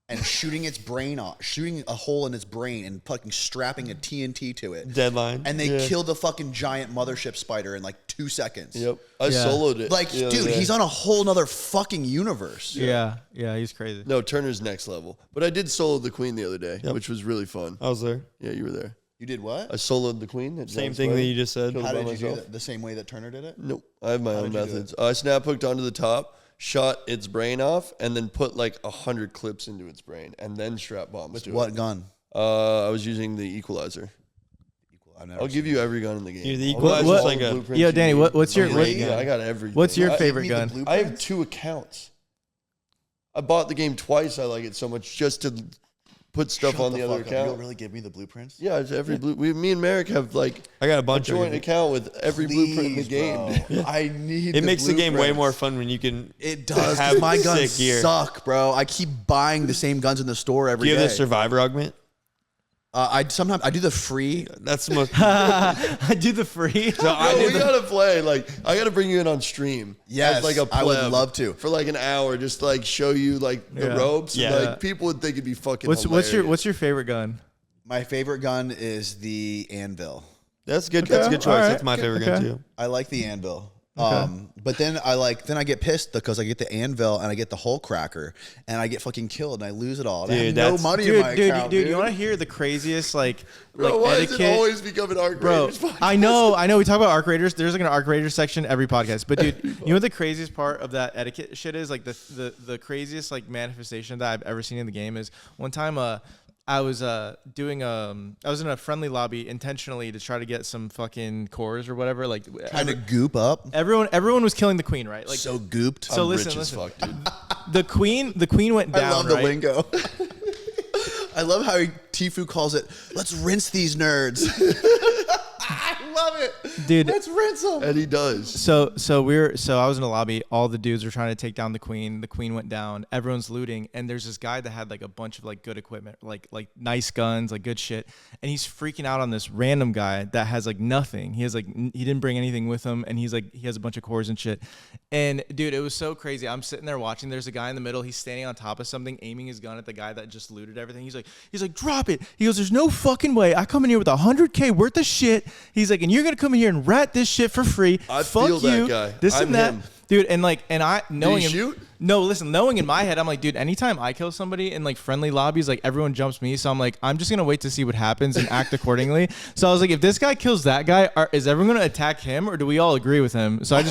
and shooting its brain off, shooting a hole in its brain and fucking strapping a TNT to it. Deadline. And they killed the fucking giant mothership spider in like 2 seconds. Yep. I soloed it. Like, the other dude, day. he's on a whole nother fucking universe. Yeah, he's crazy. No, Turner's next level. But I did solo the Queen the other day, which was really fun. I was there. Yeah, you were there. You did what? I soloed the Queen. at Same John's thing that wedding. you just said. Killed How by did you do myself. that? The same way that Turner did it? Nope. I have my own did you do methods. I snap hooked onto the top, shot its brain off, and then put like 100 clips into its brain, and then strap bombs With to what it. gun? I was using the equalizer. I'll give you every gun in the game. Dude, the I'll give you equalizer's all like the a- blueprints Yo, you Danny, need. what's your Yeah, I got everything. what's your I- favorite gun? I have 2 accounts. I bought the game twice. I like it so much just to put stuff on the other You account. don't really give me the blueprints? Yeah, it's every me and Merrick have like I got a a bunch of joint it. account with every blueprint in the Please, game. bro. I need It makes the game way blueprints. more fun when you can. It does. 'Cause have my sick guns gear. suck, bro. I keep buying the same guns in the store every Do you day. have the survivor augment? I sometimes I do the free. That's the most. I do the free. No, we gotta play. Like, I gotta bring you in on stream. Yes, as like a I would pleb love to. for like an hour, just like show you like the Yeah. ropes. Yeah. And, like people would think it'd be fucking. What's your favorite gun? My favorite gun is the anvil. That's good. Okay, That's a good choice. all right. That's my favorite gun Okay. too. I like the anvil. But then I get pissed because I get the anvil and I get the hole cracker and I get fucking killed and I lose it all. And I Dude, have no that's- money in my account, Dude, you want to hear the craziest Bro, why etiquette? is it always becoming Arc Bro, Raiders podcast? I know. We talk about Arc Raiders. There's like an Arc Raiders section every podcast. But dude, you know what the craziest part of that etiquette shit is? Like the craziest like manifestation that I've ever seen in the game is one time I was I was in a friendly lobby intentionally to try to get some fucking cores or whatever. Like Trying to goop up. everyone was killing the queen, right? Like So gooped. so. I'm Listen, rich as listen. fuck, dude. The queen went down. I love the right? lingo. I love how Tifu calls it, let's rinse these nerds. I love it. Dude. Let's rinse them. And he does. So I was in a lobby. All the dudes were trying to take down the queen. The queen went down. Everyone's looting, and there's this guy that had like a bunch of like good equipment, like nice guns, like good shit. And he's freaking out on this random guy that has like nothing. He has like he didn't bring anything with him, and he's like he has a bunch of cores and shit. And dude, it was so crazy. I'm sitting there watching. There's a guy in the middle. He's standing on top of something, aiming his gun at the guy that just looted everything. He's like, drop it. He goes, there's no fucking way. I come in here with $100K worth of shit. He's like, and you're gonna come in here and rat this shit for free. I Fuck feel that you. guy. This I'm and that. him. Dude, and I knowing he in- shoot? No, listen, knowing in my head, I'm like, dude, anytime I kill somebody in like friendly lobbies, like everyone jumps me. So I'm like, I'm just gonna wait to see what happens and act accordingly. So I was like, if this guy kills that guy, is everyone gonna attack him or do we all agree with him? So I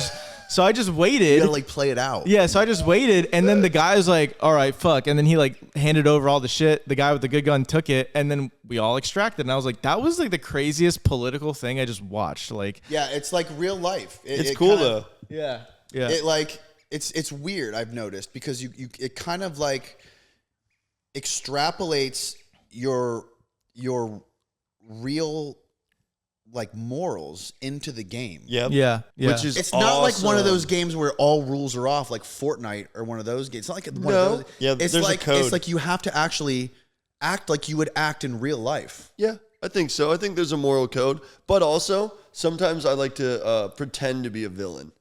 just waited. You gotta like play it out. Yeah, so I just waited, and then the guy was like, all right, fuck. And then he like handed over all the shit. The guy with the good gun took it, and then we all extracted. And I was like, that was like the craziest political thing I just watched. Like, Yeah, it's like real life. It's cool though. yeah. It like it's weird. I've noticed because you it kind of like extrapolates your real like morals into the game. Yep. Yeah. Which is It's not like one of awesome. those games where all rules are off, like Fortnite or one of those games. It's not like one No. of those. Yeah, it's there's a like code. it's like you have to actually act like you would act in real life. Yeah, I think so. I think there's a moral code, but also sometimes I like to pretend to be a villain.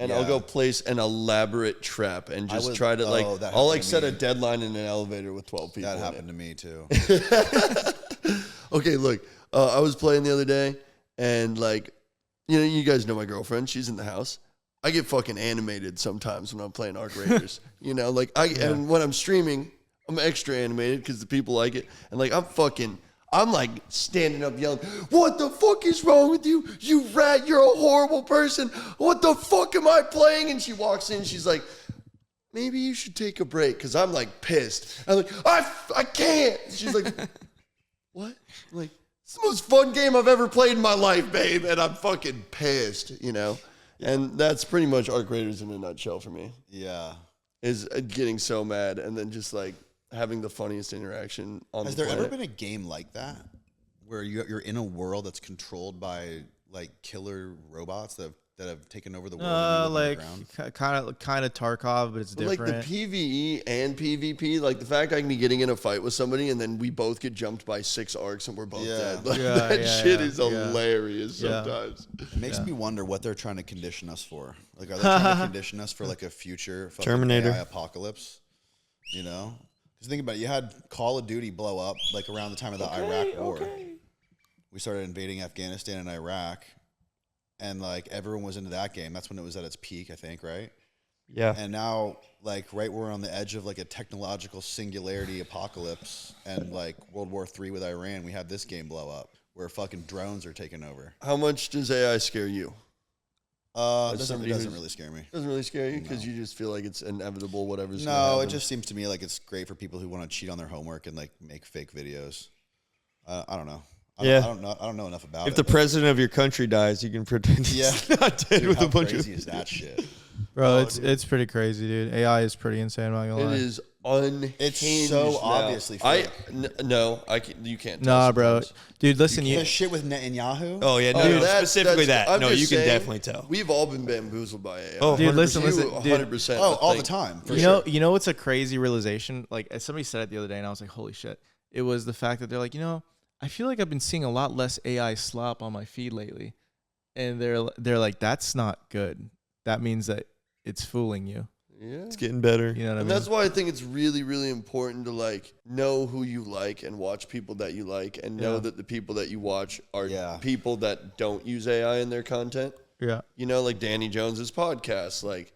And I'll Yeah. go place an elaborate trap and just would- try to like, oh, that I'll like happened to set me. a deadline in an elevator with 12 people. That in happened to me too. it. Okay, look, I was playing the other day and like, you guys know my girlfriend. She's in the house. I get fucking animated sometimes when I'm playing Arc Raiders. And when I'm streaming, I'm extra animated because the people like it. And like, I'm like standing up yelling, what the fuck is wrong with you? You rat, you're a horrible person. What the fuck am I playing? And she walks in, she's like, maybe you should take a break because I'm like pissed. I'm like, I can't. She's like, what? I'm like, it's the most fun game I've ever played in my life, babe. And I'm fucking pissed, And that's pretty much Arc Raiders in a nutshell for me, Yeah. is getting so mad and then just like having the funniest interaction on Has the there planet. ever been a game like that where you're in a world that's controlled by like killer robots that have that have taken over the world? Like kind of Tarkov, but it's different. Like the PvE and PvP, like the fact I can be getting in a fight with somebody and then we both get jumped by 6 arcs and we're both dead. Like, that shit is hilarious sometimes. It makes me wonder what they're trying to condition us for. Like, are they trying to condition us for like a future Terminator AI apocalypse? You know, because think about it. You had Call of Duty blow up like around the time of the Iraq War. We started invading Afghanistan and Iraq, and like everyone was into that game. That's when it was at its peak, I think, right? Yeah. And now, like, we're on the edge of like a technological singularity apocalypse, and like World War III with Iran. We have this game blow up where fucking drones are taking over. How much does AI scare you? It doesn't really scare me. Doesn't really scare you because you just feel like it's inevitable, whatever's No, gonna happen. it just seems to me like it's great for people who want to cheat on their homework and like make fake videos. I don't know. I don't know enough about it. If the president of your country dies, you can pretend he's not dead with a bunch of. How crazy is that shit? Bro, it's pretty crazy, dude. AI is pretty insane. I'm not gonna lie. It is unhinged. It's so now. obviously fake. You can't. Nah, tell bro, sometimes. dude. Listen, The shit with Netanyahu. Oh yeah, no, Dude, specifically that. I'm No, just you can saying, definitely tell. We've all been bamboozled by AI. Oh, dude, listen, You, dude. 100%. Oh, all the time. For sure. You know what's a crazy realization? Like somebody said it the other day, and I was like, holy shit. It was the fact that they're like, I feel like I've been seeing a lot less AI slop on my feed lately, and they're like, that's not good. That means that it's fooling you. Yeah. It's getting better. You know what I mean? And that's why I think it's really, really important to like know who you like and watch people that you like and know that the people that you watch are people that don't use AI in their content. Yeah. Like Danny Jones's podcast. Like,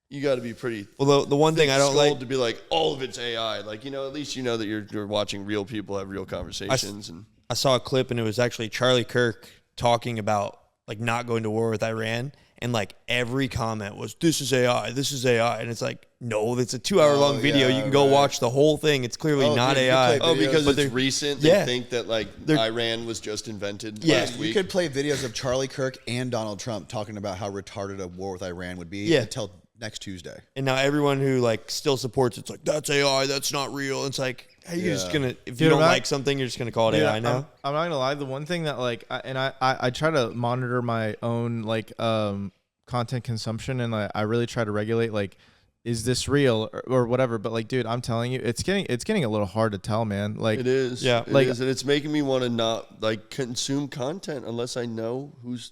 you got to be pretty. Well, the one thing I don't like to be like all of it's AI. Like, at least you know that you're watching real people have real conversations. I saw a clip and it was actually Charlie Kirk talking about like not going to war with Iran. And like every comment was, this is AI, this is AI. And it's like, no, it's a 2-hour-long video. You can go watch the whole thing. It's clearly not AI. Because it's recent. They think that like Iran was just invented last week. You could play videos of Charlie Kirk and Donald Trump talking about how retarded a war with Iran would be until next Tuesday. And now everyone who like still supports it's like, that's AI, that's not real. It's like, hey, you're just gonna, if you don't like something, you're just gonna call it AI now. I'm not gonna lie. The one thing that like, I try to monitor my own like content consumption, and I really try to regulate like, is this real or whatever. But like, dude, I'm telling you, it's getting a little hard to tell, man. Like it is, it is, and it's making me want to not like consume content unless I know who's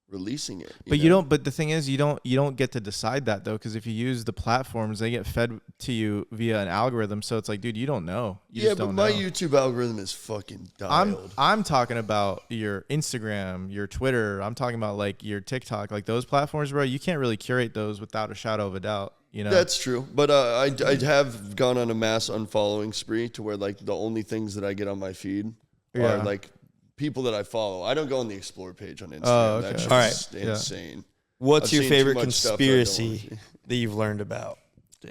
releasing it. You don't. But the thing is, you don't get to decide that though, because if you use the platforms, they get fed to you via an algorithm. So it's like, dude, you don't know. But my YouTube algorithm is fucking dialed. I'm talking about your Instagram, your Twitter. I'm talking about like your TikTok, like those platforms, bro. You can't really curate those without a shadow of a doubt. That's true. But I have gone on a mass unfollowing spree to where like the only things that I get on my feed are like people that I follow. I don't go on the explore page on Instagram. Oh, okay. That's just insane. What's I've your seen favorite too much stuff that I don't wanna conspiracy see. that you've learned about?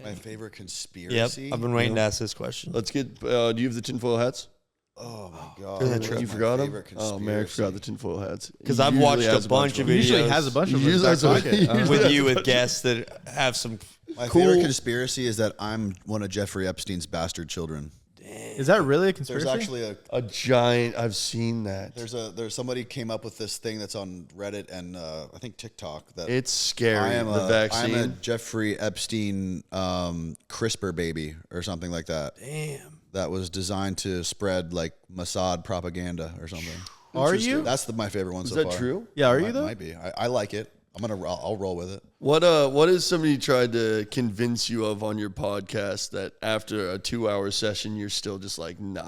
My favorite conspiracy? Yep, I've been waiting to ask this question. Let's get, do you have the tinfoil hats? Oh my God. Isn't that true? You forgot them? Oh, Merrick forgot the tinfoil hats. Because I've watched a bunch of videos. Usually has a bunch of them. With you with guests that have some My cool favorite conspiracy is that I'm one of Jeffrey Epstein's bastard children. Is that really a conspiracy? There's actually a giant. I've seen that. There's somebody came up with this thing that's on Reddit and I think TikTok that it's scary. I'm vaccine. a Jeffrey Epstein CRISPR baby or something like that. Damn. That was designed to spread like Mossad propaganda or something. Are you? That's my favorite one Is so that far. true? Yeah, are you though? Might be. I like it. I'll roll with it. What has somebody tried to convince you of on your podcast that after a 2-hour session you're still just like, nah?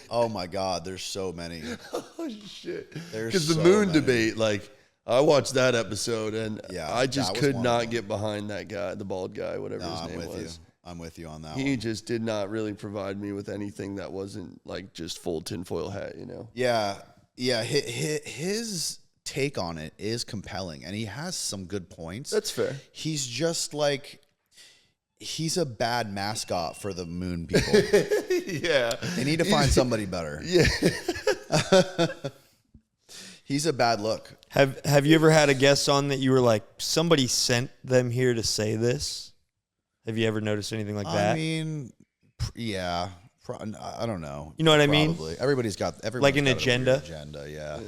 Oh my God, there's so many. Oh shit! There's Because the so moon many. debate, like I watched that episode and I just that was could one not of get behind that guy, the bald guy, whatever No, his I'm name with was. you. I'm with you on that He one. just did not really provide me with anything that wasn't like just full tinfoil hat, Yeah. His take on it is compelling, and he has some good points. That's fair. He's just like he's a bad mascot for the moon people. Yeah. They need to find somebody better. Yeah. He's a bad look. Have you ever had a guest on that you were like, somebody sent them here to say this? Have you ever noticed anything like that? I mean, yeah. I don't know. You know what I mean? Probably. Everybody's got Like an got a weird agenda? agenda, yeah.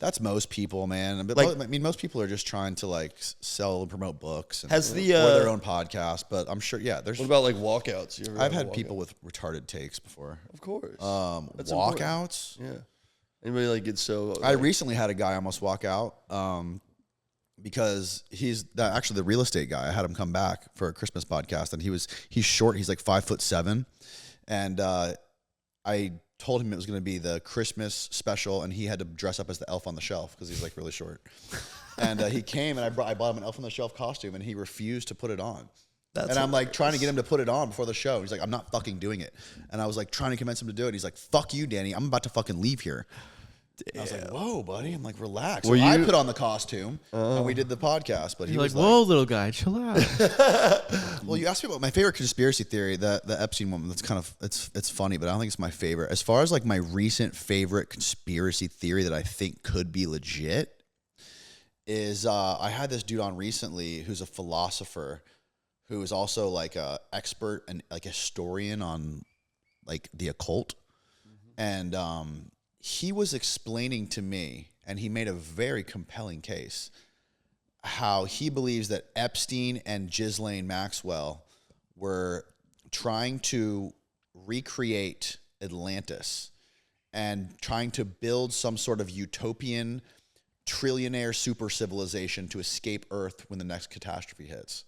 That's most people, man. But Like- I mean, most people are just trying to like sell and promote books and, Has the, or their own podcast. But I'm sure, yeah, there's. What about like walkouts? You ever I've have a had people walkout? with retarded takes before. Of course. That's important. Walkouts. Yeah. Anybody like get so? I Like, recently had a guy almost walk out because he's actually the real estate guy. I had him come back for a Christmas podcast, and he's short. He's like 5'7", and I told him it was going to be the Christmas special, and he had to dress up as the elf on the shelf because he's like really short. And he came, and I bought him an elf on the shelf costume, and he refused to put it on. And I'm like trying to get him to put it on before the show. He's like, I'm not fucking doing it. And I was like trying to convince him to do it. He's like, fuck you, Danny. I'm about to fucking leave here. I was like, whoa, buddy. I'm like, relax. So I put on the costume and we did the podcast. But he You're was like, whoa, little guy, chill out. well, you asked me about my favorite conspiracy theory, the Epstein one. That's kind of, it's funny, but I don't think it's my favorite. As far as like my recent favorite conspiracy theory that I think could be legit is I had this dude on recently who's a philosopher who is also like a expert and like a historian on like the occult. And he was explaining to me, and he made a very compelling case, how he believes that Epstein and Ghislaine Maxwell were trying to recreate Atlantis and trying to build some sort of utopian trillionaire super civilization to escape Earth when the next catastrophe hits.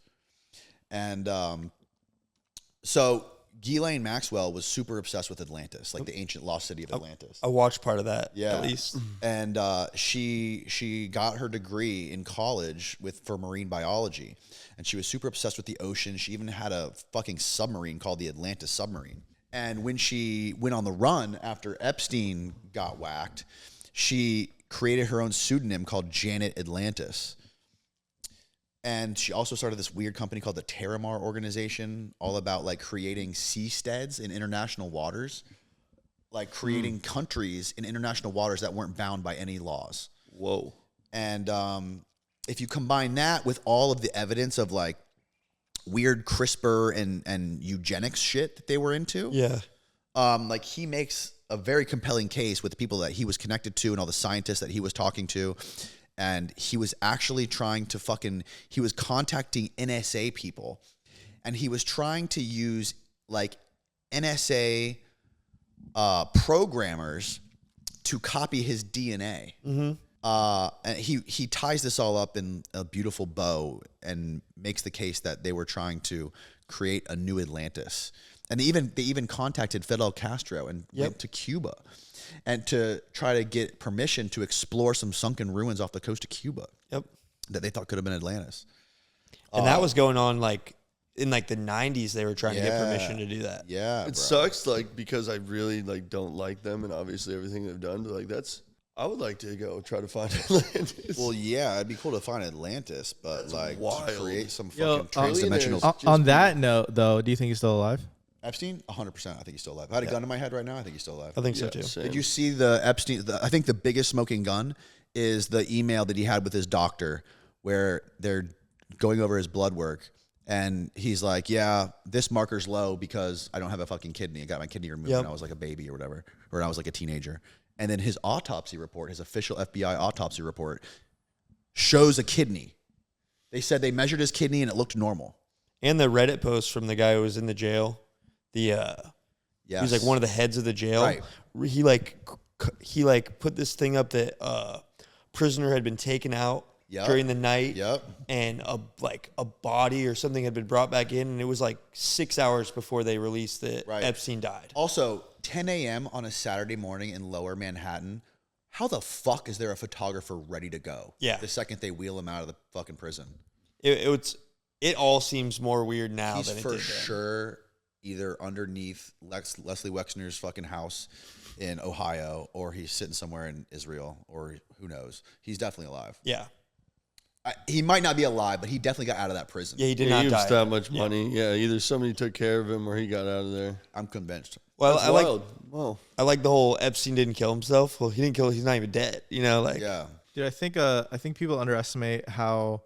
And so Ghislaine Maxwell was super obsessed with Atlantis, like the ancient lost city of Atlantis. I watched part of that, Yeah. at least. And she got her degree in college for marine biology, and she was super obsessed with the ocean. She even had a fucking submarine called the Atlantis submarine. And when she went on the run after Epstein got whacked, she created her own pseudonym called Janet Atlantis. And she also started this weird company called the Terramar Organization, all about like creating seasteads in international waters, like creating countries in international waters that weren't bound by any laws. Whoa. And if you combine that with all of the evidence of like weird CRISPR and eugenics shit that they were into, Yeah. like he makes a very compelling case with the people that he was connected to and all the scientists that he was talking to. And he was actually trying to he was contacting NSA people, and he was trying to use like NSA programmers to copy his DNA. Mm-hmm. And he ties this all up in a beautiful bow and makes the case that they were trying to create a new Atlantis. And they even contacted Fidel Castro and went to Cuba and to try to get permission to explore some sunken ruins off the coast of Cuba. Yep. That they thought could have been Atlantis. And that was going on like in like the 90s. They were trying to get Yeah. permission to do that. Yeah, It bro. sucks, like, because I really like don't like them, and obviously everything they've done. But like, I would like to go try to find Atlantis. Well, yeah, it'd be cool to find Atlantis, but like wild. to create some Yo, fucking transdimensional. Just On that note, though, do you think he's still alive? Epstein, 100%. I think he's still alive. If I had a gun to my head right now, I think he's still alive. I think so Yeah, too. same. Did you see the Epstein? I think the biggest smoking gun is the email that he had with his doctor, where they're going over his blood work, and he's like, "Yeah, this marker's low because I don't have a fucking kidney. I got my kidney removed when I was like a baby or whatever, or when I was like a teenager." And then his autopsy report, his official FBI autopsy report, shows a kidney. They said they measured his kidney and it looked normal. And the Reddit post from the guy who was in the jail, he was like one of the heads of the jail. Right. He put this thing up that prisoner had been taken out during the night. Yep. And a body or something had been brought back in, and it was like 6 hours before they released that Epstein died. Also, 10 a.m. on a Saturday morning in Lower Manhattan. How the fuck is there a photographer ready to go? Yeah. The second they wheel him out of the fucking prison. It all seems more weird now He's than it for did then. sure either underneath Leslie Wexner's fucking house in Ohio, or he's sitting somewhere in Israel, or who knows. He's definitely alive. Yeah. He might not be alive, but he definitely got out of that prison. Yeah, he did Yeah, not he was die. that much money. Yeah, either somebody took care of him or he got out of there. I'm convinced. Well, That's I like wild. Wow. I like the whole Epstein didn't kill himself. Well, he didn't kill. He's not even dead. You know, like Yeah. Dude, I think people underestimate how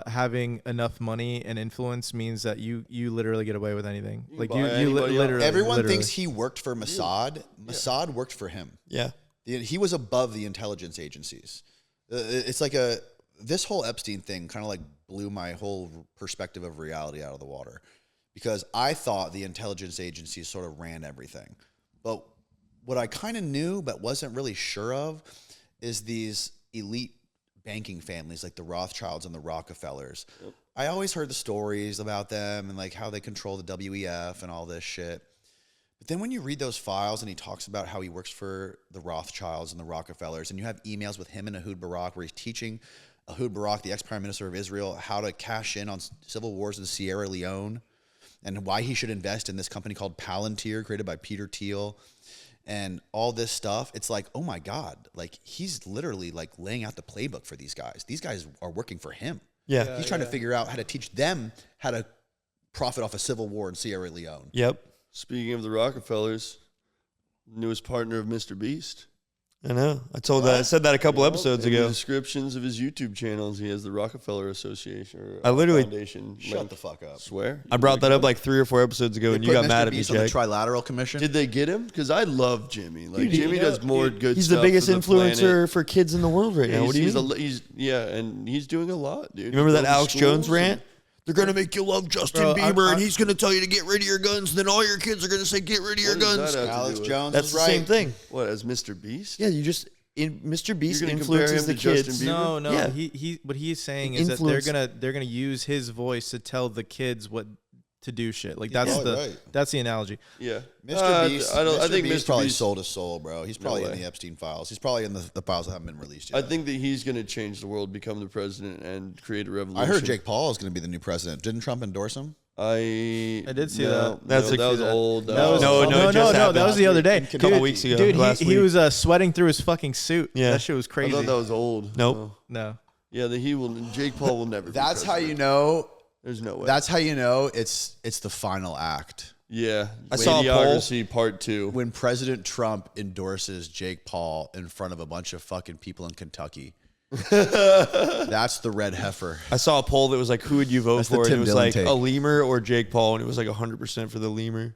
having enough money and influence means that you literally get away with anything. You Like buy you anybody literally. else. Everyone literally. thinks he worked for Mossad. Mossad worked for him. yeah. He was above the intelligence agencies. It's like this whole Epstein thing kind of like blew my whole perspective of reality out of the water, because I thought the intelligence agencies sort of ran everything. But what I kind of knew but wasn't really sure of is these elite banking families like the Rothschilds and the Rockefellers. Yep. I always heard the stories about them and like how they control the WEF and all this shit. But then when you read those files and he talks about how he works for the Rothschilds and the Rockefellers, and you have emails with him and Ehud Barak where he's teaching Ehud Barak, the ex-prime minister of Israel, how to cash in on civil wars in Sierra Leone and why he should invest in this company called Palantir, created by Peter Thiel, and all this stuff. It's like, oh my God, like he's literally like laying out the playbook for these guys. These guys are working for him. Yeah. He's trying to figure out how to teach them how to profit off a civil war in Sierra Leone. Yep. Speaking of the Rockefellers, newest partner of Mr. Beast. I know. I said that a couple episodes In ago. the descriptions of his YouTube channels, he has the Rockefeller Association or I literally- Foundation. Shut the fuck up. Swear. I brought that up like 3 or 4 episodes ago, and you got mad at me, Beast on the Jake. Trilateral Commission. Did they get him? Because I love Jimmy. Like Dude, Jimmy does more good He's stuff. the biggest for the influencer planet. for kids in the world right now. What do you mean? And he's doing a lot, dude. You remember that Building Alex Jones schools rant? They're going to make you love Justin Bro, Bieber, and he's going to tell you to get rid of your guns. Then all your kids are going to say, get rid of your What does guns. that have to Alex do with- Jones That's is the right. same thing. What, as Mr. Beast? Yeah, Mr. Beast You're gonna compare influences him the to Justin kids. Bieber? No, Yeah. he what he's saying is that they're gonna use his voice to tell the kids what to do shit. Like that's that's the analogy. Yeah. Mr. Beast. I think Beast Mr. probably Beast, sold his soul, bro. He's probably in way. the Epstein files. He's probably in the files that haven't been released yet. I think that he's going to change the world, become the president, and create a revolution. I heard Jake Paul is going to be the new president. Didn't Trump endorse him? I did see no, that. That's no, that was old. No, it just That happened. was the other day. A couple weeks ago. Dude, last he week. was sweating through his fucking suit. Yeah. That shit was I crazy. thought that was old. Nope. No. Yeah, Jake Paul will never. That's be how president. you know. There's no way. That's how you know it's the final act. yeah. I saw a poll. Idiocracy Part 2. When President Trump endorses Jake Paul in front of a bunch of fucking people in Kentucky. That's the red heifer. I saw a poll that was like, who would you vote That's the for? And Tim it was Dillon like take. a lemur or Jake Paul, and it was like 100% for the lemur.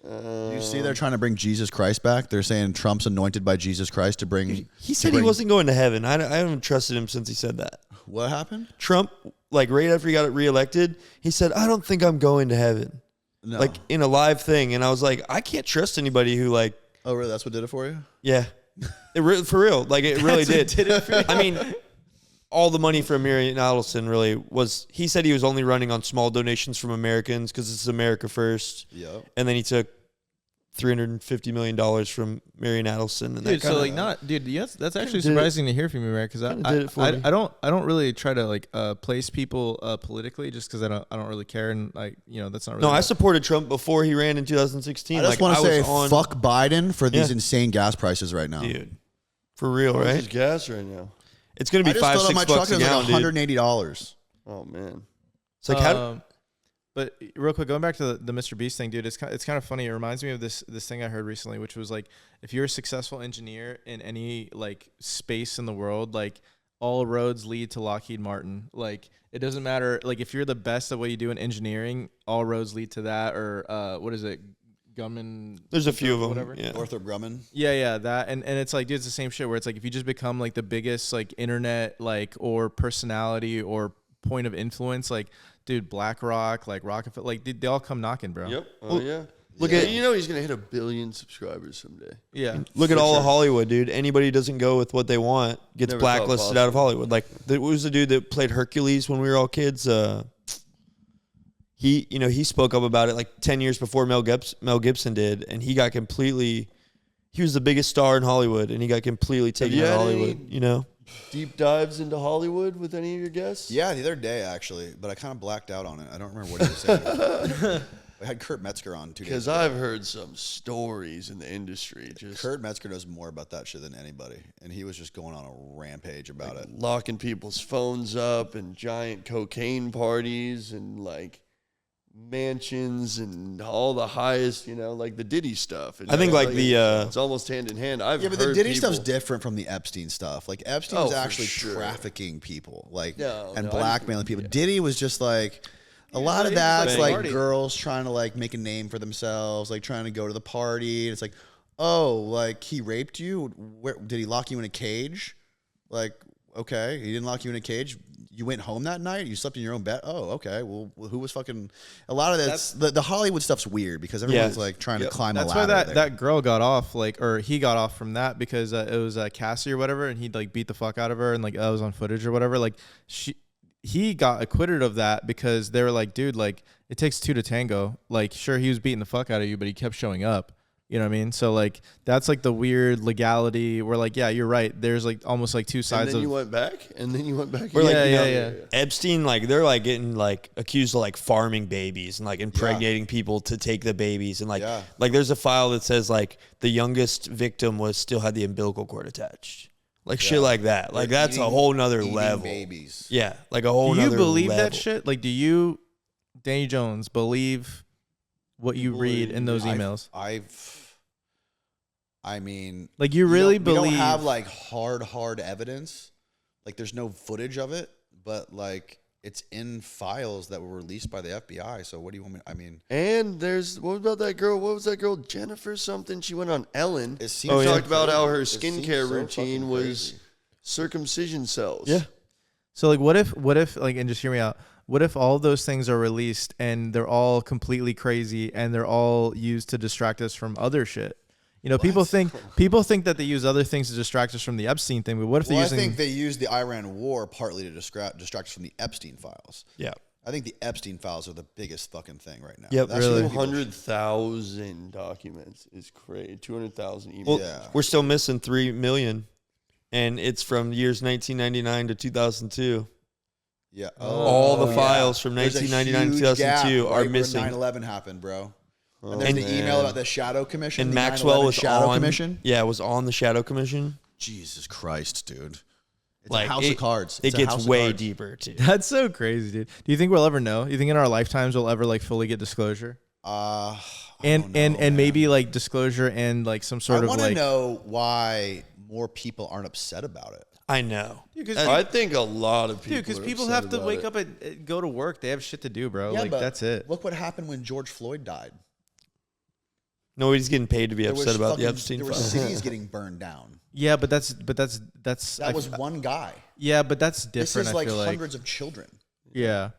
You see, they're trying to bring Jesus Christ back. They're saying Trump's anointed by Jesus Christ to bring. He said he wasn't going to heaven. I haven't trusted him since he said that. What happened? Trump, like right after he got reelected, he said, I don't think I'm going to heaven. No. Like in a live thing. And I was like, I can't trust anybody who like, Oh, really? That's what did it for you? yeah, for real. Like it really did. I mean, all the money from Marion Adelson really was, he said he was only running on small donations from Americans because it's America first. Yep. And then he took $350 million from Marion Adelson. And Dude, that so kinda, like that's actually did it. surprising to hear from you, Eric, because Did it for me. I don't really try to like place people politically just because I don't really care, and like that's not really No, I supported Trump before he ran in 2016. I just want to say, fuck Biden for these insane gas prices right now. Dude, for real, What's right? his gas right now? It's going to I be just filled up $5-6 my truck a and it was gallon, like dude. $180. Oh man. It's like, how But real quick, going back to the Mr. Beast thing, dude, it's kind of funny. It reminds me of this thing I heard recently, which was like, if you're a successful engineer in any like space in the world, like all roads lead to Lockheed Martin. Like it doesn't matter. Like if you're the best at what you do in engineering, all roads lead to that. Or what is it? Grumman. there's a few of them. Whatever. Yeah. Northrop Grumman. Yeah, that. And it's like, dude, it's the same shit where it's like, if you just become like the biggest like internet, like, or personality or point of influence, like, dude, BlackRock, like Rockefeller, like they all come knocking, bro. Yep. Oh Well, yeah. look Yeah, at- he's gonna hit 1 billion subscribers someday. Yeah. Look at For all sure. of Hollywood, dude. Anybody who doesn't go with what they want gets Never thought blacklisted possible. out of Hollywood. Like, what was the dude that played Hercules when we were all kids? He spoke up about it like 10 years before Mel Gibson did, and he got completely. He was the biggest star in Hollywood, and he got completely taken you out of had Hollywood. any- Deep dives into Hollywood with any of your guests? Yeah, the other day actually, but I kind of blacked out on it. I don't remember what he was saying. We had Kurt Metzger on 2 days Because ago. I've heard some stories in the industry, just Kurt Metzger knows more about that shit than anybody, and he was just going on a rampage about it. locking people's phones up and giant cocaine parties and like mansions and all the highest, like the Diddy stuff. And I think like the it's almost hand in hand. I've Yeah, but heard the Diddy people, stuff's different from the Epstein stuff. Like Epstein Oh, was for actually sure. trafficking people, like No, and no, blackmailing people. Diddy was just like a lot of he was that's like like party. girls trying to like make a name for themselves, like trying to go to the party. And it's like oh, like he raped you? Where did he lock you in a cage? Like, okay, he didn't lock you in a cage. You went home that night. You slept in your own bed. Oh, okay. Well, who was fucking? A lot of that's the Hollywood stuff's weird because everyone's like trying to climb a ladder. That's why that girl got off, like, or he got off from that because it was Cassie or whatever, and he'd like beat the fuck out of her, and like that was on footage or whatever. Like he got acquitted of that because they were like, dude, like it takes two to tango. Like, sure, he was beating the fuck out of you, but he kept showing up. You know what I mean? So like that's like the weird legality where like, yeah, you're right. There's like almost like two sides. And then you went back, and then you went back. Or like, yeah. Epstein, like they're like getting like accused of like farming babies and like impregnating people to take the babies, and like there's a file that says like the youngest victim still had the umbilical cord attached, like shit like that. Like that's a whole nother level. Babies. Yeah, like a whole. Do you nother believe level. that shit? Like, do you, Danny Jones, believe what you read in those emails? I mean, like you really believe? We don't have like hard evidence. Like there's no footage of it, but like it's in files that were released by the FBI. So what do you want me? I mean, and what about that girl? What was that girl? Jennifer something. She went on Ellen. She talked about how her skincare routine was circumcision cells. Yeah. So like, what if like, and just hear me out. What if all those things are released and they're all completely crazy and they're all used to distract us from other shit? You know, people think that they use other things to distract us from the Epstein thing, but what if they're using? I think they use the Iran war partly to distract us from the Epstein files. Yeah. I think the Epstein files are the biggest fucking thing right now. Yep, That's really. 200,000 documents is crazy. 200,000 emails. Well, we're still missing 3 million, and it's from years 1999 to 2002. Yeah. All the files from 1999 to 2002 are missing. 9/11 happened, bro. And there's the email about the Shadow Commission. And the Maxwell was Shadow on. Commission. Yeah, was on the Shadow Commission. Jesus Christ, dude! It's Like a house of cards. It gets way deeper too. That's so crazy, dude. Do you think we'll ever know? Do you think in our lifetimes we'll ever like fully get disclosure? And maybe like disclosure and like some sort of like. I want to know why more people aren't upset about it. I know. I think a lot of people. Dude, because people have to wake up and go to work. They have shit to do, bro. Yeah, like but that's it. Look what happened when George Floyd died. Nobody's getting paid to be upset about the Epstein There were files. cities getting burned down. Yeah, but that's. That was one guy. Yeah, but that's different. This is like I feel hundreds of children. Yeah.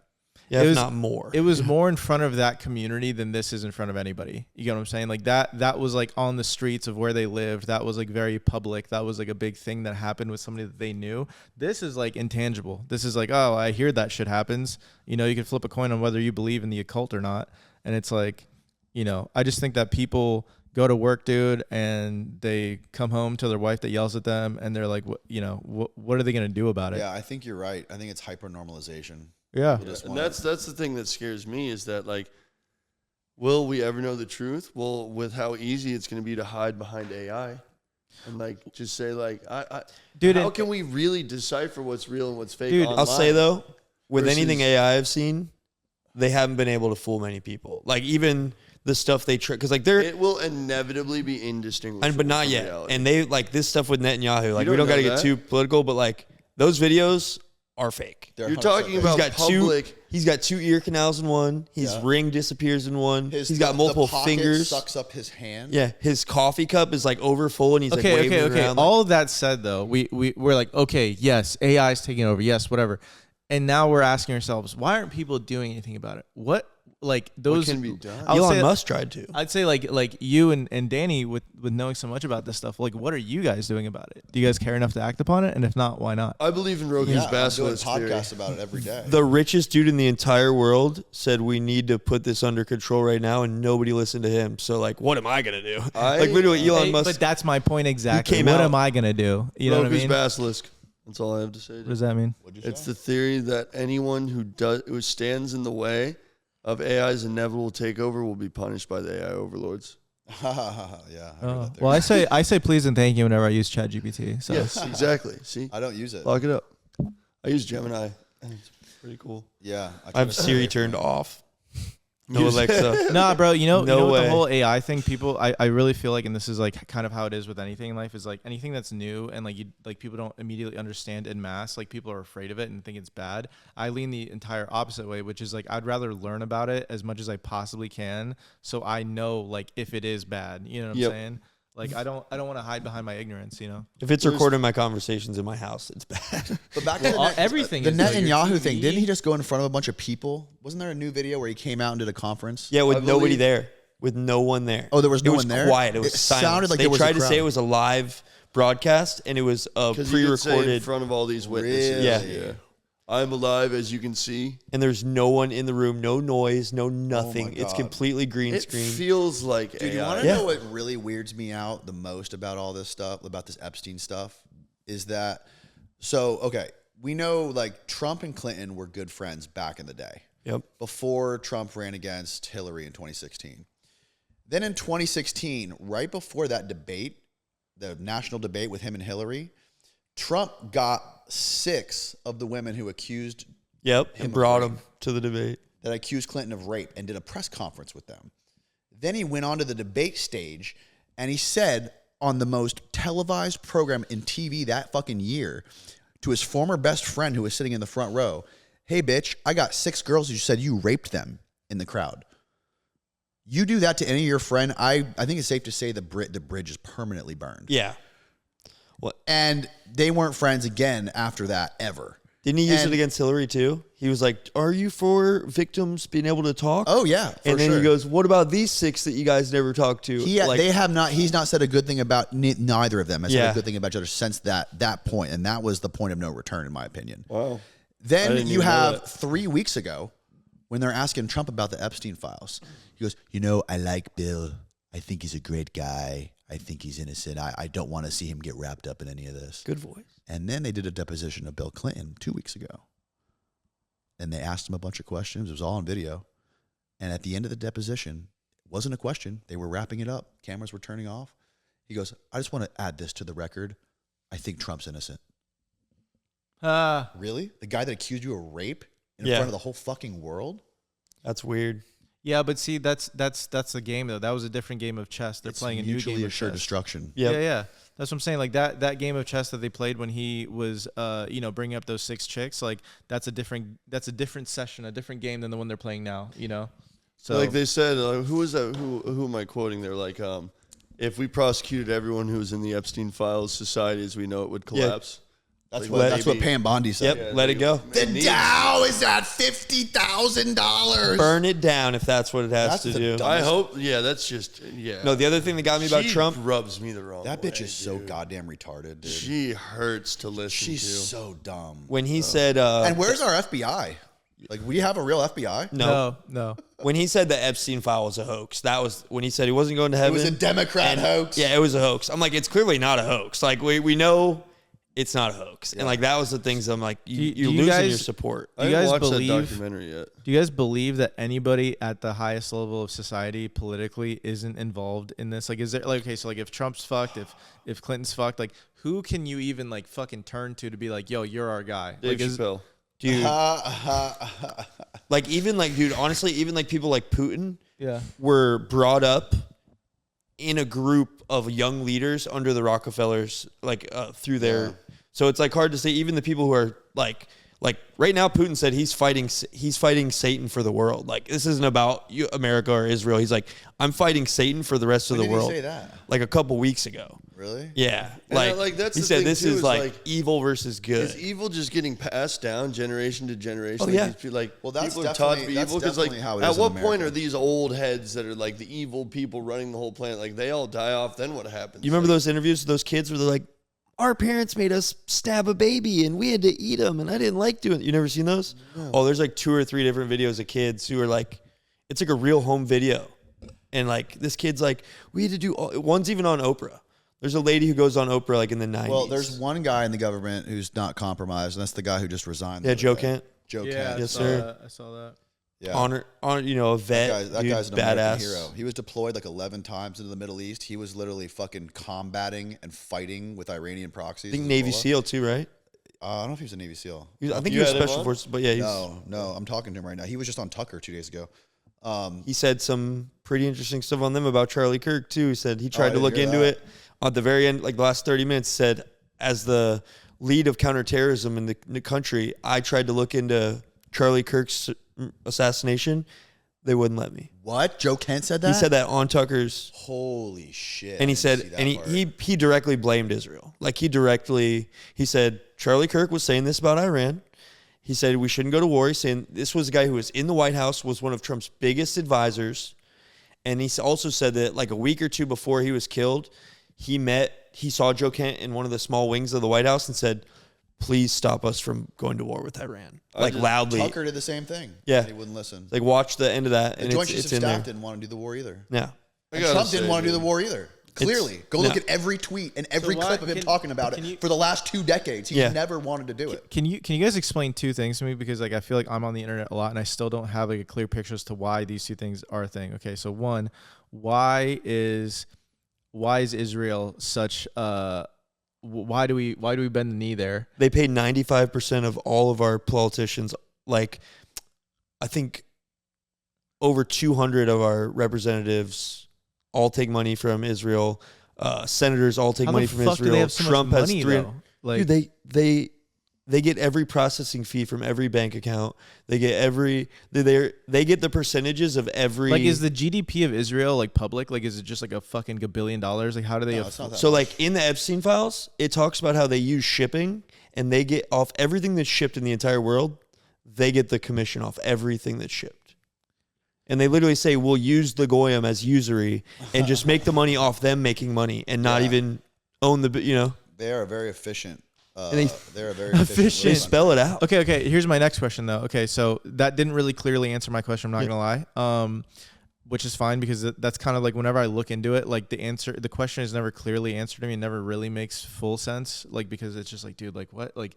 Yeah, if not more. It was more in front of that community than this is in front of anybody. You get what I'm saying? Like that was like on the streets of where they lived. That was like very public. That was like a big thing that happened with somebody that they knew. This is like intangible. This is like, oh, I hear that shit happens. You know, you can flip a coin on whether you believe in the occult or not. And it's like, you know, I just think that people go to work, dude, and they come home to their wife that yells at them, and they're like, what are they gonna do about it? Yeah, I think you're right. I think it's hyper normalization. Yeah. And that's the thing that scares me is that like, will we ever know the truth? Well, with how easy it's going to be to hide behind AI and like just say like, dude, how can we really decipher what's real and what's fake? Dude, online? I'll say though, with anything AI I've seen, they haven't been able to fool many people. Like even the stuff they trick, because like it will inevitably be indistinguishable, but not yet. Reality. And they like this stuff with Netanyahu. Like we don't know got to get too political, but like those videos are fake. You're talking about public. He's got 2 ear canals in one. His ring disappears in one. He's got multiple fingers. Sucks up his hand. Yeah, his coffee cup is like over full, and he's like waving around. All of that said, though, we're like, okay, yes, AI is taking over. Yes, whatever. And now we're asking ourselves, why aren't people doing anything about it? What? Like those what can be done? Elon Musk tried to. I'd say like you and Danny with knowing so much about this stuff, like what are you guys doing about it? Do you guys care enough to act upon it? And if not, why not? I believe in Rogan's basilisk I'm doing theory. podcasts about it every day. The richest dude in the entire world said we need to put this under control right now, and nobody listened to him. So like, what am I gonna do? Like literally, Elon Musk. But that's my point exactly. What am I gonna do? You know what I mean? Basilisk. That's all I have to say. What does that mean? It's the theory that anyone who stands in the way of AI's inevitable takeover will be punished by the AI overlords. Yeah. Well, I say please and thank you whenever I use ChatGPT. So. Yes, exactly. See, I don't use it. Lock it up. I use Gemini. And it's pretty cool. Yeah, I have Siri turned off. No Alexa. Nah, bro. You know way. the whole AI thing. People, I really feel like, and this is like kind of how it is with anything in life, is like anything that's new and like people don't immediately understand en masse. Like people are afraid of it and think it's bad. I lean the entire opposite way, which is like I'd rather learn about it as much as I possibly can, so I know like if it is bad. You know what I'm saying? Like I don't want to hide behind my ignorance, you know. If it's recording my conversations in my house, it's bad. But back to Everything. the is, though, your Netanyahu TV. thing, didn't he just go in front of a bunch of people? Wasn't there a new video where he came out and did a conference? Yeah, with I nobody believe- there. With no one there. Oh, there was no one there? It was quiet. It was It silent. sounded like they there was a tried to say crowd. it was a live broadcast, and it was a 'Cause he did say in pre-recorded. front of all these witnesses. Really? Yeah. Yeah. I'm alive, as you can see. And there's no one in the room, no noise, no nothing. It's God. completely green It screen. feels like Dude, you AI. want to Yeah. know what really weirds me out the most about all this stuff, about this Epstein stuff? Is that, okay, we know like Trump and Clinton were good friends back in the day. Yep. Before Trump ran against Hillary in 2016. Then in 2016, right before that debate, the national debate with him and Hillary, Trump got 6 of the women who accused Yep. And brought him to the debate. that accused Clinton of rape and did a press conference with them. Then he went on to the debate stage and he said on the most televised program in TV that fucking year to his former best friend who was sitting in the front row, "Hey bitch, I got 6 girls who said you raped them in the crowd." You do that to any of your friend, I think it's safe to say the bridge is permanently burned. Yeah. And they weren't friends again after that ever. Didn't he use And- it against Hillary too? He was like, "Are you for victims being able to talk?" Oh yeah, for and then sure. he goes, "What about these 6 that you guys never talked to?" They have not. He's not said a good thing about neither of them. Has said Yeah. a good thing about each other since that point, and that was the point of no return, in my opinion. Wow. I Then didn't you even know have that. 3 weeks ago when they're asking Trump about the Epstein files. He goes, I like Bill. I think he's a great guy. I think he's innocent. I don't want to see him get wrapped up in any of this. Good voice. And then they did a deposition of Bill Clinton 2 weeks ago. And they asked him a bunch of questions. It was all on video. And at the end of the deposition, it wasn't a question. They were wrapping it up. Cameras were turning off. He goes, "I just want to add this to the record. I think Trump's innocent." Really? The guy that accused you of rape in Yeah. front of the whole fucking world? That's weird. Yeah, but see, that's the game though. That was a different game of chess. They're It's playing a new mutually game of assured chess. destruction. Yep. Yeah. That's what I'm saying. Like that game of chess that they played when he was, bringing up those 6 chicks. Like that's a different session, a different game than the one they're playing now. You know. So like they said, who was that? Who am I quoting? They're like, if we prosecuted everyone who was in the Epstein files, society as we know it would collapse. That's Like, what maybe- Pam Bondi said. Yep. Let it go. The Dow is at $50,000. Burn it down if that's what it has That's to the do. dumb- I hope. Yeah, that's just. Yeah. No, the other thing that got me about She Trump, rubs me the wrong That way, bitch is so dude. goddamn retarded, dude. She hurts to listen She's to. so dumb. when he said, And where's our FBI? Like, we have a real FBI? no. when he said the Epstein file was a hoax, that was when he said he wasn't going to It heaven. was a Democrat hoax. Yeah, it was a hoax. I'm like, it's clearly not a hoax. Like we know it's not a hoax. And like that was the things I'm like, you're you losing guys- your support. I you didn't guys watch believe- that documentary yet. Do you guys believe that anybody at the highest level of society politically isn't involved in this? Like, is there like, okay, so like if Trump's fucked, if Clinton's fucked, like who can you even like fucking turn to be like, yo, you're our guy? Dave Like, Chappelle. Dude, like even like, dude, honestly, even like people like Putin yeah. were brought up in a group of young leaders under the Rockefellers, like through their. So it's like hard to say. Even the people who are like right now, Putin said he's fighting Satan for the world. Like this isn't about you, America or Israel. He's like, I'm fighting Satan for the rest of When the did he world. say that? Like a couple weeks ago. Really? Yeah, And, like, that's he the said thing, this too, is is, like like, evil versus good. Is evil just getting passed down generation to generation? Oh, Like, yeah. these people, like, Well, that's people are taught to be definitely- evil that's like, definitely how it at is in what point America. are these old heads that are like the evil people running the whole planet? Like they all die off. Then what happens? You remember those interviews with those kids where they're like, our parents made us stab a baby and we had to eat them and I didn't like doing it. You never seen those? No. Oh, there's like 2 or 3 different videos of kids who are like, it's like a real home video. And like this kid's like, we had to do, one's even on Oprah. There's a lady who goes on Oprah like in the 90s. Well, there's one guy in the government who's not compromised, and that's the guy who just resigned. the Yeah, other Joe day. Kent. Joe Yeah, Kent. Yes, sir. I saw that. Yeah. Honor, you know, a vet, That dude, guy's an badass. American hero. He was deployed like 11 times into the Middle East. He was literally fucking combating and fighting with Iranian proxies. I think with Navy Hezbollah. SEAL too, right? I don't know if he was a Navy SEAL. I think You he was had him Special on? Forces, but yeah, he's, No, I'm talking to him right now. He was just on Tucker 2 days ago. he said some pretty interesting stuff on them about Charlie Kirk too. He said he tried I to didn't look hear into that. it at the very end, like the last 30 minutes, said as the lead of counterterrorism in the country, I tried to look into Charlie Kirk's assassination. They wouldn't let me. What? Joe Kent said that? He said that on Tucker's. Holy shit. And he I didn't said, see that and part. he directly blamed Israel. Like he said, Charlie Kirk was saying this about Iran. He said we shouldn't go to war. He's saying this was a guy who was in the White House, was one of Trump's biggest advisors. And he also said that like a week or two before he was killed, he saw Joe Kent in one of the small wings of the White House and said, please stop us from going to war with Iran. Like loudly. Tucker did the same thing. Yeah. He wouldn't listen. Like watch the end of that. The And Joint it's Chiefs of in there. Staff didn't want to do the war either. Yeah. And Trump didn't want to do the war either. Clearly. Go look no. at every tweet and every why- clip of him talking about it for the last 2 decades. He Yeah. never wanted to do it. Can you guys explain two things to me, because like I feel like I'm on the internet a lot and I still don't have like a clear picture as to why these two things are a thing. Okay, so one, why is Israel such why do we bend the knee there? They paid 95% of all of our politicians. Like, I think over 200 of our representatives all take money from Israel. Senators all take How money the from fuck Israel. do they have so Trump much has money 3. though? Like, Dude, they get every processing fee from every bank account. They get they get the percentages of every. like, is the GDP of Israel like public? Like, is it just like a fucking $1 billion? Like, how do they? No, it's not that So, much. like, in the Epstein files, it talks about how they use shipping, and they get off everything that's shipped in the entire world. They get the commission off everything that's shipped. And they literally say, we'll use the goyim as usury and just make the money off them making money and not even own the, They are very efficient. they- They're a very Efficient. efficient. They spell it out. Okay. Here's my next question though. Okay, so that didn't really clearly answer my question. I'm not gonna lie. Which is fine, because that's kind of like whenever I look into it, like the question is never clearly answered to me. It never really makes full sense. Like, because it's just like, dude, like what, like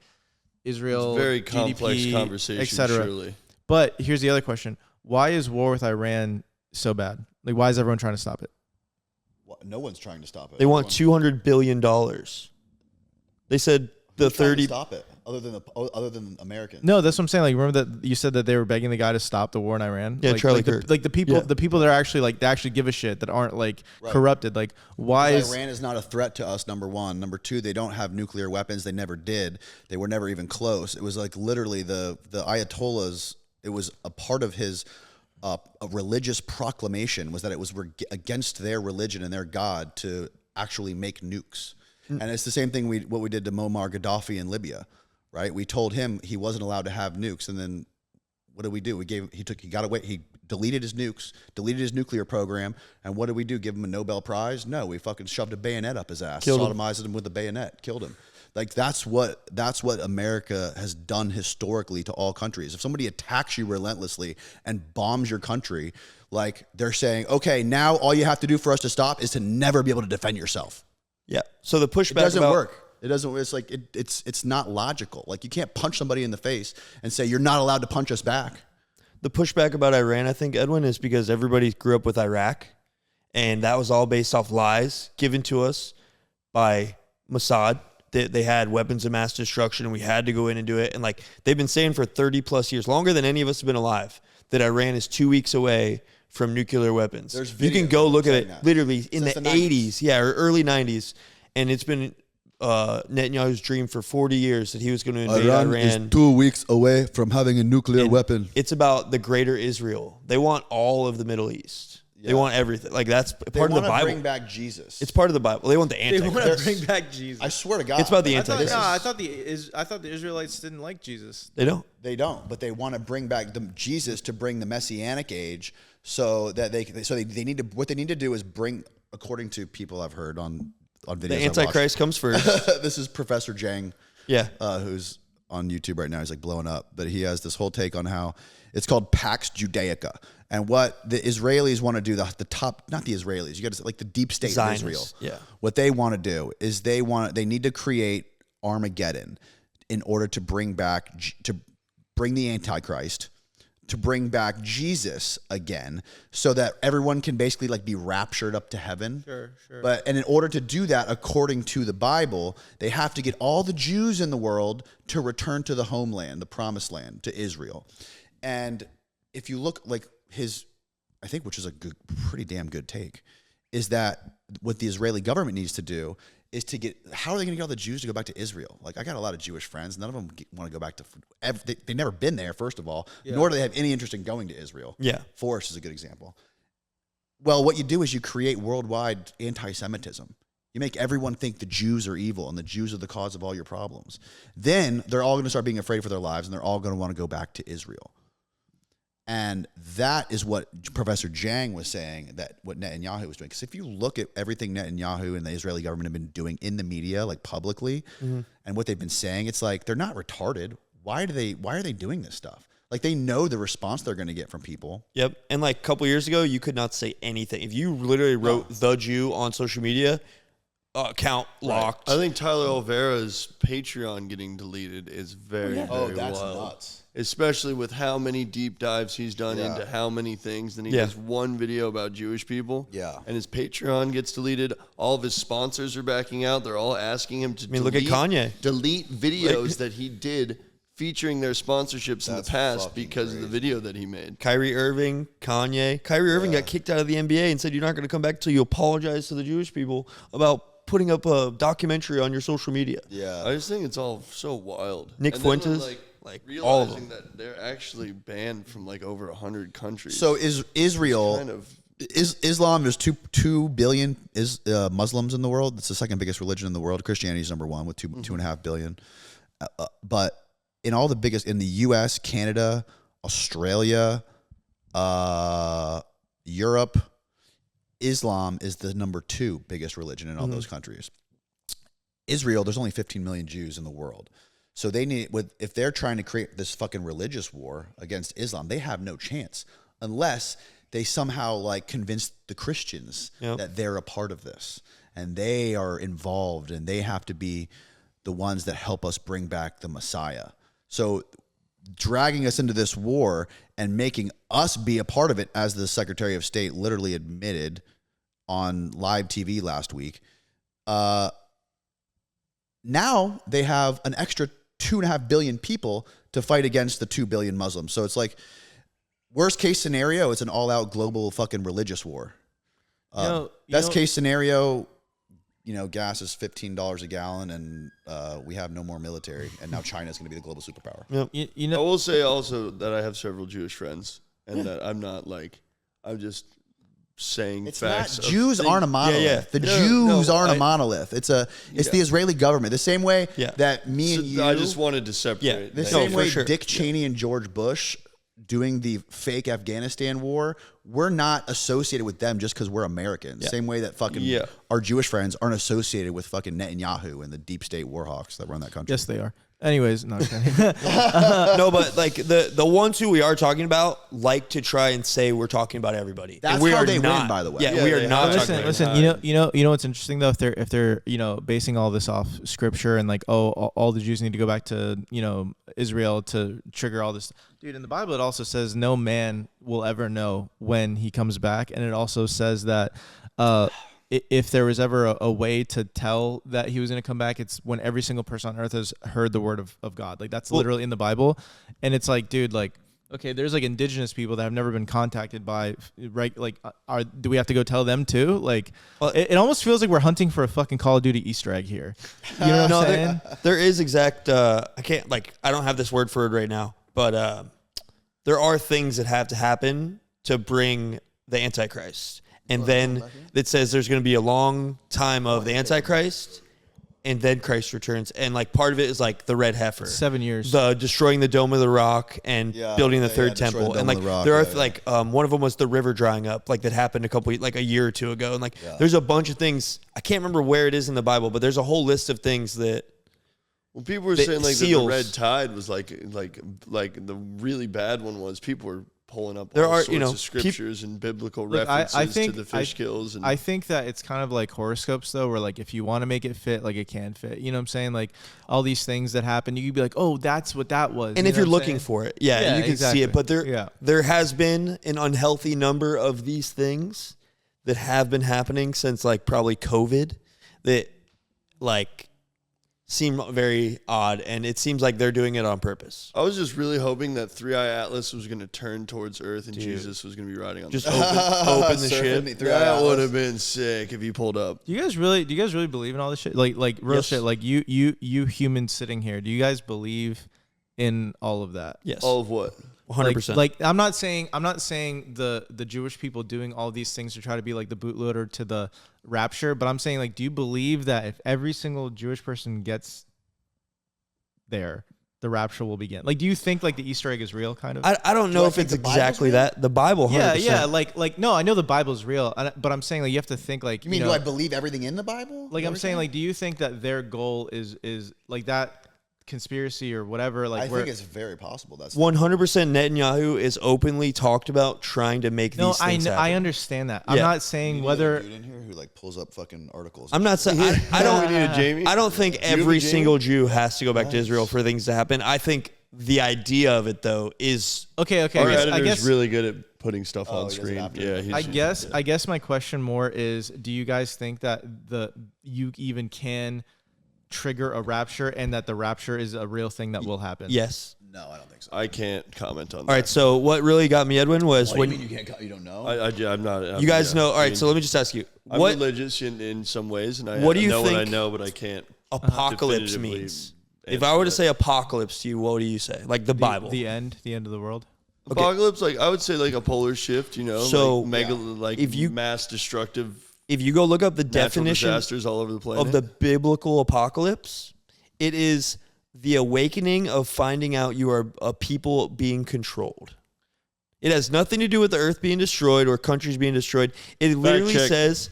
Israel, It's very complex GDP, conversation, etc. truly. But here's the other question: why is war with Iran so bad? Like, why is everyone trying to stop it? No one's trying to stop it. They want $200 billion. They said the Who's trying to 30. stop it other than Americans. No, that's what I'm saying. Like, remember that you said that they were begging the guy to stop the war in Iran? Yeah, like, Charlie like Kirk. the people, Yeah. the people that are actually like, they actually give a shit, that aren't like Right. corrupted. Like, why is Iran is not a threat to us, number one. Number two, they don't have nuclear weapons. They never did. They were never even close. It was like literally the Ayatollahs, it was a part of his a religious proclamation was that it was against their religion and their God to actually make nukes. And it's the same thing what we did to Muammar Gaddafi in Libya, right? We told him he wasn't allowed to have nukes, and then what did we do? He got away. He deleted his nukes, deleted his nuclear program, and what did we do? Give him a Nobel Prize? No, we fucking shoved a bayonet up his ass, sodomized him with a bayonet, killed him. Like that's what America has done historically to all countries. If somebody attacks you relentlessly and bombs your country, like they're saying, okay, now all you have to do for us to stop is to never be able to defend yourself. Yeah. So the pushback It doesn't about, work. It doesn't. It's like it's not logical. Like you can't punch somebody in the face and say you're not allowed to punch us back. The pushback about Iran, I think, Edwin, is because everybody grew up with Iraq, and that was all based off lies given to us by Mossad. They had weapons of mass destruction, and we had to go in and do it. And like they've been saying for 30 plus years, longer than any of us have been alive, that Iran is 2 weeks away from nuclear weapons. There's You can videos go of look at saying it that. literally in the Since the 90s. 80s, or early 90s, and it's been Netanyahu's dream for 40 years that he was going to invade Iran. 2 weeks away from having a nuclear And weapon. It's about the greater Israel. They want all of the Middle East. They want everything. Like that's They part of the want to Bible. bring back Jesus. It's part of the Bible. They want the they Antichrist. want to bring back Jesus? I swear to God, It's about the I thought, Antichrist. no, I thought the Israelites didn't like Jesus. They don't. They don't, but they want to bring back Jesus to bring the Messianic age, so that they need to. What they need to do is bring, according to people I've heard on videos. The Antichrist comes first. This is Professor Jang, Yeah. who's on YouTube right now. He's like blowing up, but he has this whole take on how it's called Pax Judaica, and what the Israelis want to do. The top, not the Israelis. You got to say like the deep state Zionists, of Israel. yeah. What they want to do is they need to create Armageddon in order to bring the Antichrist, to bring back Jesus again, so that everyone can basically like be raptured up to heaven. Sure. And in order to do that, according to the Bible, they have to get all the Jews in the world to return to the homeland, the promised land, to Israel. And if you look like his, I think, which is a pretty damn good take, is that what the Israeli government needs to do is to get, how are they going to get all the Jews to go back to Israel? Like, I got a lot of Jewish friends. None of them want to go back to, they've never been there, first of all, nor do they have any interest in going to Israel. Yeah. Forrest is a good example. Well, what you do is you create worldwide anti-Semitism. You make everyone think the Jews are evil and the Jews are the cause of all your problems. Then they're all going to start being afraid for their lives and they're all going to want to go back to Israel. And that is what Professor Jang was saying, that what Netanyahu was doing. Because if you look at everything Netanyahu and the Israeli government have been doing in the media, like publicly, and what they've been saying, it's like they're not retarded. Why are they doing this stuff? Like, they know the response they're going to get from people. Yep. And like a couple years ago, you could not say anything. If you literally wrote "the Jew" on social media, account locked. I think Tyler Olvera's Patreon getting deleted is very, very that's wild. nuts. Especially with how many deep dives he's done into how many things. Then he does one video about Jewish people. Yeah. And his Patreon gets deleted. All of his sponsors are backing out. They're all asking him to look at Kanye. delete videos that he did featuring their sponsorships in the past fucking because of the video that he made. Kyrie Irving, Kanye. Kyrie Irving got kicked out of the NBA and said, "You're not going to come back until you apologize to the Jewish people about putting up a documentary on your social media." Yeah. I just think it's all so wild. Nick And then when, Fuentes, like realizing all of realizing that they're actually banned from like over 100 countries. So is Israel... kind of Islam, there's 2 billion Muslims in the world. It's the second biggest religion in the world. Christianity is number one with 2.5 billion. But in all the biggest, in the U.S., Canada, Australia, Europe, Islam is the number 2 biggest religion in all those countries. Israel, there's only 15 million Jews in the world. So they need, if they're trying to create this fucking religious war against Islam, they have no chance unless they somehow like convince the Christians that they're a part of this and they are involved and they have to be the ones that help us bring back the Messiah. So dragging us into this war and making us be a part of it, as the Secretary of State literally admitted on live TV last week, now they have an extra 2.5 billion people to fight against the 2 billion Muslims. So it's like, worst case scenario, it's an all-out global fucking religious war. Best case scenario, gas is $15 a gallon, and we have no more military, and now China's going to be the global superpower. Yep. I will say also that I have several Jewish friends, and that I'm not like, I'm just saying it's facts. Not, Jews aren't a monolith. The Jews aren't a monolith. It's the Israeli government. The same way that me and you. I just wanted to separate. The same way Dick Cheney and George Bush doing the fake Afghanistan war, we're not associated with them just because we're Americans. Same way that fucking our Jewish friends aren't associated with fucking Netanyahu and the deep state war hawks that run that country. Yes, they are. Anyways, no. No, but like the ones who we are talking about like to try and say we're talking about everybody. That's and we how are they not, win, by the way. Yeah, we are not. Listen. You know what's interesting though? If they're basing all this off scripture and like, all the Jews need to go back to Israel to trigger all this. Dude, in the Bible it also says no man will ever know when he comes back, and it also says that if there was ever a way to tell that he was going to come back, it's when every single person on earth has heard the word of God. Like, that's literally in the Bible. And it's like, dude, like, okay, there's like indigenous people that have never been contacted by, right? Like, do we have to go tell them too? Like, it almost feels like we're hunting for a fucking Call of Duty Easter egg here. You know what I'm saying? There is exact, I don't have this word for it right now, but there are things that have to happen to bring the Antichrist. And then it says there's going to be a long time of the Antichrist, and then Christ returns. And like part of it is like the red heifer, 7 years, the destroying the Dome of the Rock and building the third temple. And like there are one of them was the river drying up, like that happened a year or two ago. And like there's a bunch of things. I can't remember where it is in the Bible, but there's a whole list of things that. Well, people were saying like that the red tide was like the really bad one was people were pulling up all sorts of scriptures and biblical references to the fish kills. And I think that it's kind of like horoscopes, though, where like if you want to make it fit, like it can fit. You know what I'm saying? Like all these things that happen, you could be like, oh, that's what that was. And if you're looking for it, you can see it. But there has been an unhealthy number of these things that have been happening since like probably COVID that like seem very odd, and it seems like they're doing it on purpose. I was just really hoping that 3-Eye Atlas was going to turn towards Earth and Jesus was going to be riding on Just the open the ship. That would have been sick if he pulled up. Do you guys really believe in all this shit? Like real Yes. shit. Like you humans sitting here. Do you guys believe in all of that? Yes. All of what? 100%. Like I'm not saying the Jewish people doing all these things to try to be like the bootloader to the rapture, but I'm saying, like, do you believe that if every single Jewish person gets there, the rapture will begin? Like, do you think like the Easter egg is real? Kind of. I don't know if it's exactly that. The Bible, 100%. Yeah. Like no, I know the Bible's real, but I'm saying like you have to think like. You mean, know, do I believe everything in the Bible? like I'm saying, like, do you think that their goal is like that conspiracy or whatever? Like, I think it's very possible. That's 100% Netanyahu is openly talked about trying to make these things happen. I understand that. I'm Yeah. not saying whether. dude in here who like pulls up fucking articles. I'm not saying I don't. We need a Jamie. I don't think every single Jew has to go back to Israel for things to happen. I think the idea of it though is Okay. Our I editor's guess really good at putting stuff on he does it screen. after. Yeah, he's, I guess my question more is, do you guys think that you even can trigger a rapture and that the rapture is a real thing that will happen? yes. No, I don't think so. I can't comment on that. All right. So what really got me, Edwin, was What do when you mean you can't? You don't know? I'm not. you guys know. All right. So let me just ask you, I'm what religious in some ways, and I What do you know what I think know, but I can't. apocalypse definitively means? If I were to answer say apocalypse to you, what do you say? Like the Bible. The end of the world. Apocalypse, like I would say, like a polar shift. You know, So, like mega, like if you- mass destructive If you go look up the natural definition disasters all over the planet. of the biblical apocalypse, it is the awakening of finding out you are a people being controlled. It has nothing to do with the earth being destroyed or countries being destroyed. It literally check. says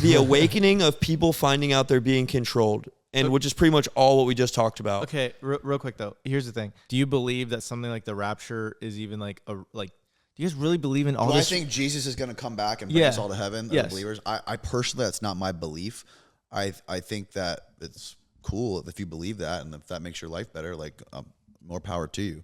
the awakening of people finding out they're being controlled, and which is pretty much all what we just talked about. Okay, real quick though. Here's the thing. Do you believe that something like the rapture is even like a like? Do you guys really believe in all Do I this? think Jesus is going to come back and bring Yeah. us all to heaven? Yes. As believers, I personally, that's not my belief. I think that it's cool if you believe that, and if that makes your life better, like more power to you.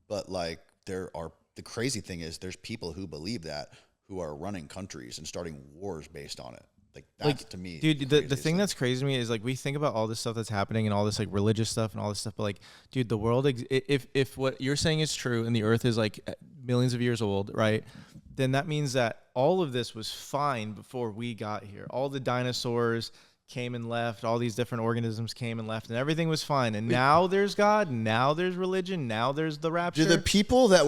But like the crazy thing is, there's people who believe that who are running countries and starting wars based on it. Like that's to me, dude. The thing that's crazy to me is like we think about all this stuff that's happening and all this like religious stuff and all this stuff, but like, dude, the world. If what you're saying is true and the Earth is like millions of years old, right? Then that means that all of this was fine before we got here. All the dinosaurs came and left. All these different organisms came and left, and everything was fine. And now there's God. Now there's religion. Now there's the rapture. Do the people that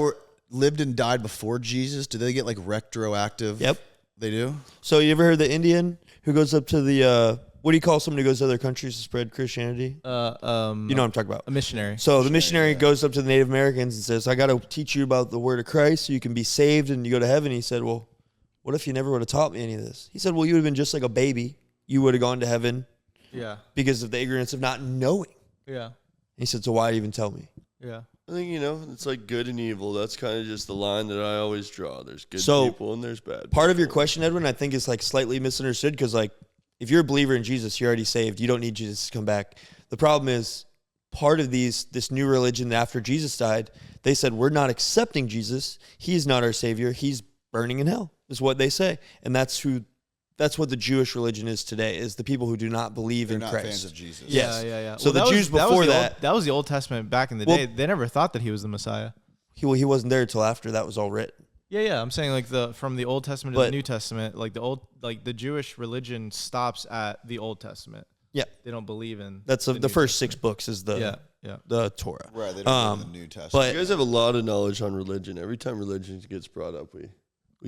lived and died before Jesus, do they get like retroactive? Yep. They do? So you ever heard the Indian who goes up to the what do you call someone who goes to other countries to spread Christianity? You know what I'm talking about. a missionary. So the missionary goes up to the Native Americans and says, I got to teach you about the word of Christ so you can be saved and you go to heaven. He said, well, what if you never would have taught me any of this? He said, well, you would have been just like a baby. You would have gone to heaven Yeah. because of the ignorance of not knowing. Yeah. He said, so why even tell me? Yeah. I think, you know, it's like good and evil. That's kind of just the line that I always draw. There's good So, people and there's bad Part of your people. question, Edwin, I think is like slightly misunderstood because like if you're a believer in Jesus, you're already saved. You don't need Jesus to come back. The problem is part of this new religion after Jesus died, they said, we're not accepting Jesus. He's not our savior. He's burning in hell is what they say. And that's what the Jewish religion is today, is the people who do not believe They're in not Christ. fans of Jesus. Yes. Yeah. So Well, the Jews before that, that was the Old Testament back in the day. They never thought that he was the Messiah. he wasn't there until after that was all written. Yeah. I'm saying like from the Old Testament to But- the New Testament, like the Jewish religion stops at the Old Testament. Yeah. They don't believe in. That's the New first Testament. 6 books is the Yeah. Torah. Right. They don't believe in the New Testament. but- You guys have a lot of knowledge on religion. Every time religion gets brought up, we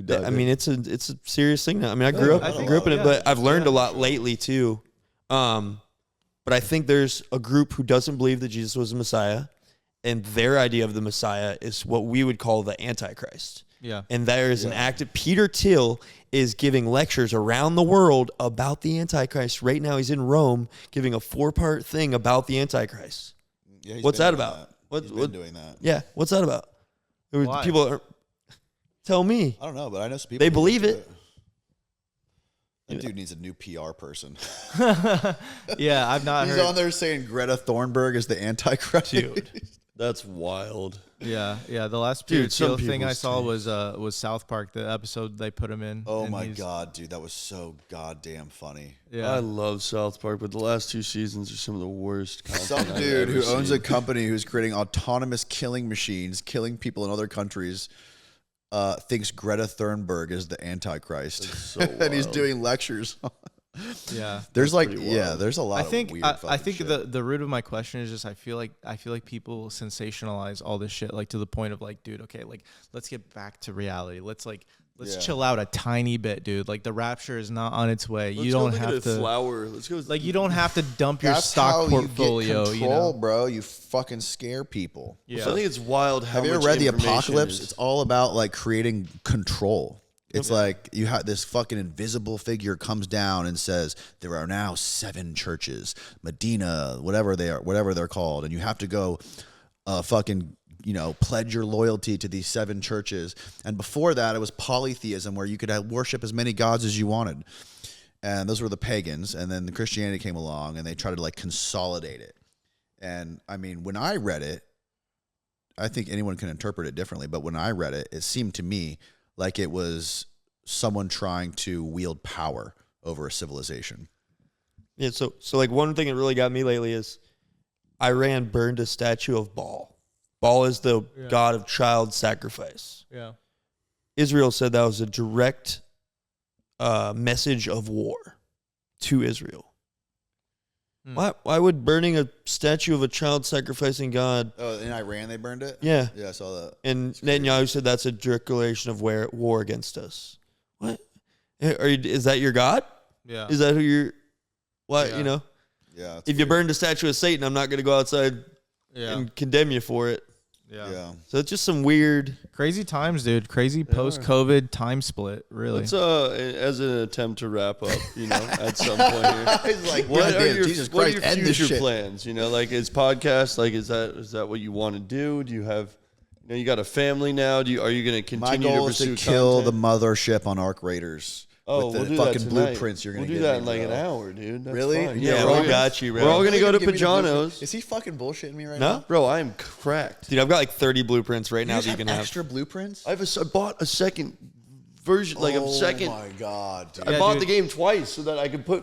dive I mean, in. it's a serious thing now. I mean, I grew up in it, but I've learned a lot lately too. But I think there's a group who doesn't believe that Jesus was the Messiah, and their idea of the Messiah is what we would call the Antichrist. Yeah. And there is an active. Peter Thiel is giving lectures around the world about the Antichrist. Right now, he's in Rome giving a 4-part thing about the Antichrist. Yeah, he's What's been that doing about? He's been doing that. Yeah, what's that about? Why? People are. Tell me. I don't know, but I know some people. They who believe do it. That dude needs a new PR person. Yeah. I've not He's heard. on there saying Greta Thunberg is the Antichrist. Dude. That's wild. Yeah. The last Dude, some thing I people's saw was South Park, the episode they put him in. Oh and my he's- God, dude, that was so goddamn funny. Yeah. I love South Park, but the last 2 seasons are some of the worst content Some I've dude ever who owns a seen. company who's creating autonomous killing machines, killing people in other countries, thinks Greta Thunberg is the Antichrist, so and he's wild. doing lectures. Yeah. There's like, pretty yeah, wild. there's a lot I of think weird I fucking think shit. the root of my question is just I feel like people sensationalize all this shit like to the point of like, dude, okay, like let's get back to reality. Let's Yeah. chill out a tiny bit, dude. Like the rapture is not on its way. Let's You go don't look at have a to flower. Let's go. like you don't have to dump your That's stock how portfolio, you get control, know. bro. You fucking scare people. Yeah. So I think it's wild how Have you much ever read The information Apocalypse? is- It's all about like creating control. It's like you have this fucking invisible figure comes down and says there are now 7 churches, Medina, whatever they're called, and you have to go, fucking, pledge your loyalty to these 7 churches. And before that, it was polytheism, where you could worship as many gods as you wanted, and those were the pagans. And then the Christianity came along, and they tried to like consolidate it. And I mean, when I read it, I think anyone can interpret it differently, but when I read it, it seemed to me like it was someone trying to wield power over a civilization. Yeah, so like one thing that really got me lately is Iran burned a statue of Baal. Baal is the god of child sacrifice. Yeah. Israel said that was a direct message of war to Israel. Why would burning a statue of a child sacrificing God? Oh, in Iran they burned it? Yeah. Yeah, I saw that. And Netanyahu said that's a declaration of war against us. What? Is that your God? Yeah. Is that who you're? What, Yeah. Yeah. it's If you weird. burned a statue of Satan, I'm not going to go outside Yeah. and condemn you for it. Yeah. So it's just some weird. Crazy times, dude. Crazy post-COVID time split, really. Let's as an attempt to wrap up, at some point here. He's like, What are goddamn, your, Jesus what are Christ, your end this future shit. plans? Like is podcast, like is that what you want to do? Do you have you got a family now? Are you going to My continue goal to is to pursue kill content? the mothership on Arc Raiders. Oh, with the we'll do that fucking tonight. blueprints you're going to We'll get do that in me, like bro. an hour, dude. That's Really? fine. Yeah, we're we all got you, bro. We're all going to go to Give me the blueprint. Pajanos. Is he fucking bullshitting me right No? now? Bro, I am cracked. Dude, I've got like 30 blueprints right now You that you just can have have. extra blueprints? I bought a second version, like a second. Oh my God, dude. I Yeah, bought dude. the game twice so that I could put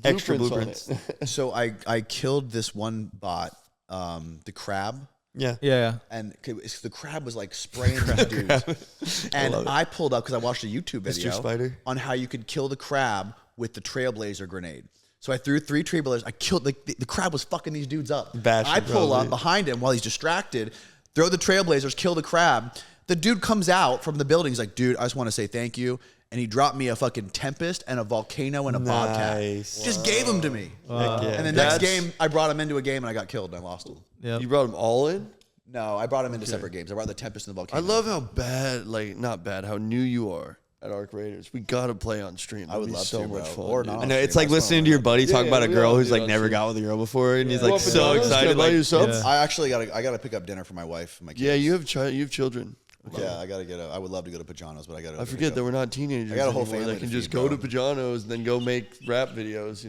Extra blueprints on it. So I killed this one bot, the crab. Yeah. Yeah. And the crab was like spraying these dudes. And I pulled up because I watched a YouTube video Spider. on how you could kill the crab with the Trailblazer grenade. So I threw 3 Trailblazers. I killed the crab was fucking these dudes up. Bashing, I pull probably. up behind him while he's distracted, throw the Trailblazers, kill the crab. The dude comes out from the building. He's like, dude, I just want to say thank you. And he dropped me a fucking Tempest and a Volcano and a Bobcat. Nice. Just gave them to me. Heck yeah. And the next That's- game, I brought him into a game and I got killed and I lost him. Yep. You brought them all in? No, I brought him into separate games. I brought the Tempest and the I Volcano. love how bad, not bad, how new you are at Arc Raiders. We got to play on stream. I would It'd be love so to, much bro. fun. Or dude. not. I know, it's like That's listening fine. to your buddy talk Yeah, about a we girl all who's do like that never shit. got with a girl before, and he's Go like up so Pajanos, can I excited. buy Like, you subs? Yeah. I actually I gotta pick up dinner for my wife and my kids. Yeah, you have children. Yeah, I gotta get I would love to go to Pajanos, but I gotta. I forget that we're not teenagers. I got a whole anymore. family They can to just feed, go bro. to Pajanos and then go make rap videos.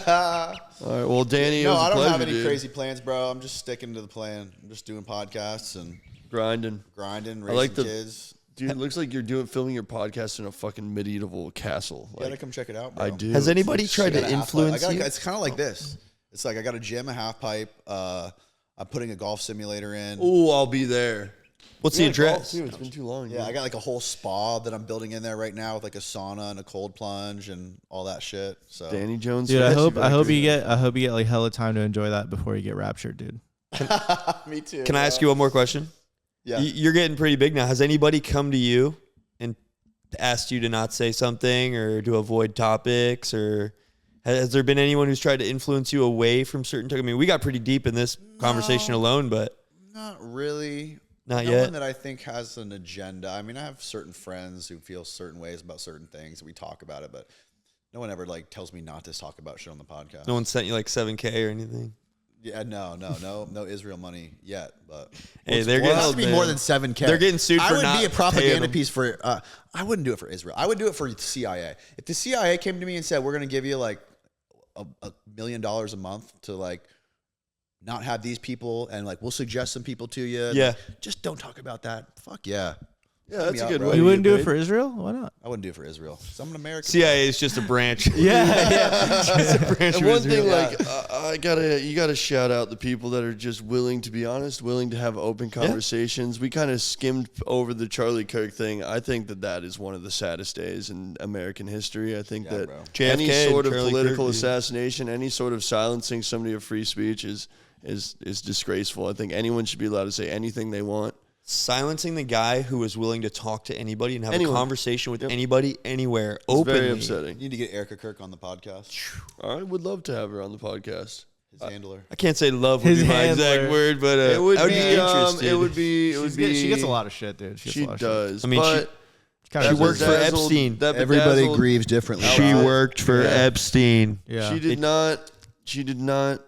All right, well, Danny, it No, was a I don't pleasure, have any dude. crazy plans, bro. I'm just sticking to the plan. I'm just doing podcasts and grinding. grinding, I raising like the kids. dude. It looks like you're filming your podcast in a fucking medieval castle. You gotta come check it out, bro. I do. Has anybody It's tried I to got a half influence pipe. you? It's kind of like this. It's like I got a gym, a half pipe. I'm putting a golf simulator in. Oh, I'll be there. What's Yeah, the address? golf, too. It's been too long. Yeah, dude. I got like a whole spa that I'm building in there right now with like a sauna and a cold plunge and all that shit. So Danny Jones. Dude, I Fest, hope better you do that. get like hella time to enjoy that before you get raptured, dude. me too. Can I ask you one more question? Yeah. You're getting pretty big now. Has anybody come to you and asked you to not say something or to avoid topics, or has there been anyone who's tried to influence you away from certain topics? I mean, we got pretty deep in this conversation alone, but Not really. Not no yet? one that I think has an agenda. I mean, I have certain friends who feel certain ways about certain things. We talk about it, but no one ever like tells me not to talk about shit on the podcast. no one sent you like 7K or anything. Yeah, no Israel money yet. But Hey, they're it getting has to be more than 7K. They're getting sued I for would not be a paying propaganda them. piece for. I wouldn't do it for Israel. I would do it for the CIA. If the CIA came to me and said, "We're going to give you like $1 million a month to like not have these people, and like we'll suggest some people to you. Yeah. Just don't talk about that. Fuck yeah. Yeah, that's a good bro. way. You wouldn't do it babe. for Israel? Why not? I wouldn't do it for Israel. So I'm an American. CIA is just a branch. Yeah. Just a branch And of one thing, Israel. you gotta shout out the people that are just willing to be honest, willing to have open conversations. We kind of skimmed over the Charlie Kirk thing. I think that is one of the saddest days in American history. I think that bro. any JFK sort of and Charlie political Kirk, dude. assassination, any sort of silencing somebody of free speech is disgraceful. I think anyone should be allowed to say anything they want. Silencing the guy who was willing to talk to anybody and have Anyone. a conversation with anybody, anywhere, It's openly. very You upsetting. need to get Erica Kirk on the podcast. I would love to have her on the podcast. His handler. I can't say love would His be my handler. exact word, but It would I would be. be interested. It would be. She gets a lot of shit, dude. She gets a lot of shit. does. I mean, but Kinda she does worked that. for bedazzled- Epstein. that Everybody bedazzled grieves differently. She Outright. worked for Yeah. Epstein. Yeah. She did not. She did not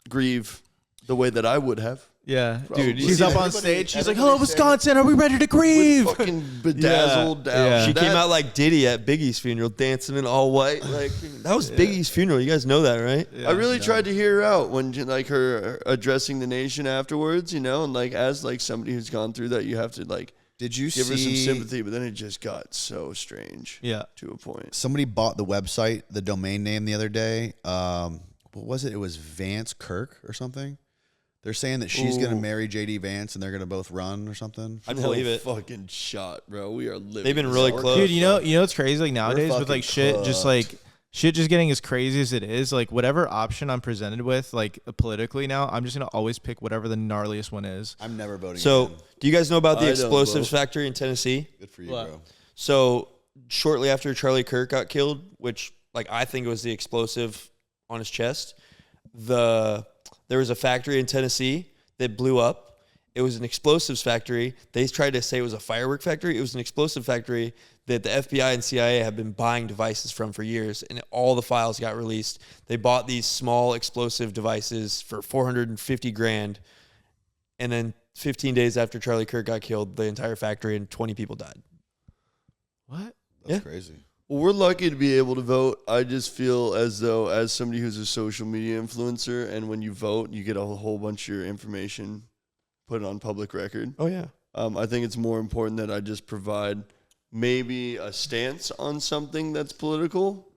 grieve the way that I would have. Yeah, Dude, she's you up see on everybody- stage. She's like, everybody "Hello, saying- Wisconsin. Are we ready to grieve?" Fucking bedazzled Yeah. down. Yeah. She That- came out like Diddy at Biggie's funeral, dancing in all white. Like that was Biggie's funeral. You guys know that, right? Yeah. I really tried to hear her out when like her addressing the nation afterwards, you know, and like as like somebody who's gone through that, you have to like Did you give her some see sympathy, but then it just got so strange. Yeah. To a point. somebody bought the website, the domain name the other day? What was it? It was Vance Kirk or something. They're saying that she's going to Ooh. marry JD Vance and they're going to both run or something. I believe it. Fucking shot, bro. We are living. They've been this really life. close. Dude, you know what's crazy? Like nowadays with fucking like shit, just cooked. like shit, just getting as crazy as it is. Like whatever option I'm presented with, like politically now, I'm just gonna always pick whatever the gnarliest one is. I'm never voting So, again. do you guys know about the I don't explosives vote. factory in Tennessee? Good for you, What? bro. So, shortly after Charlie Kirk got killed, which like I think it was the explosive on his chest, there was a factory in Tennessee that blew up. It was an explosives factory. They tried to say it was a firework factory. It was an explosive factory that the FBI and CIA have been buying devices from for years, and all the files got released. They bought these small explosive devices for $450,000, and then 15 days after Charlie Kirk got killed, the entire factory and 20 people died. What? That's Yeah. crazy. Well, we're lucky to be able to vote. I just feel as though, as somebody who's a social media influencer, and when you vote, you get a whole bunch of your information put on public record. Oh yeah. I think it's more important that I just provide maybe a stance on something that's political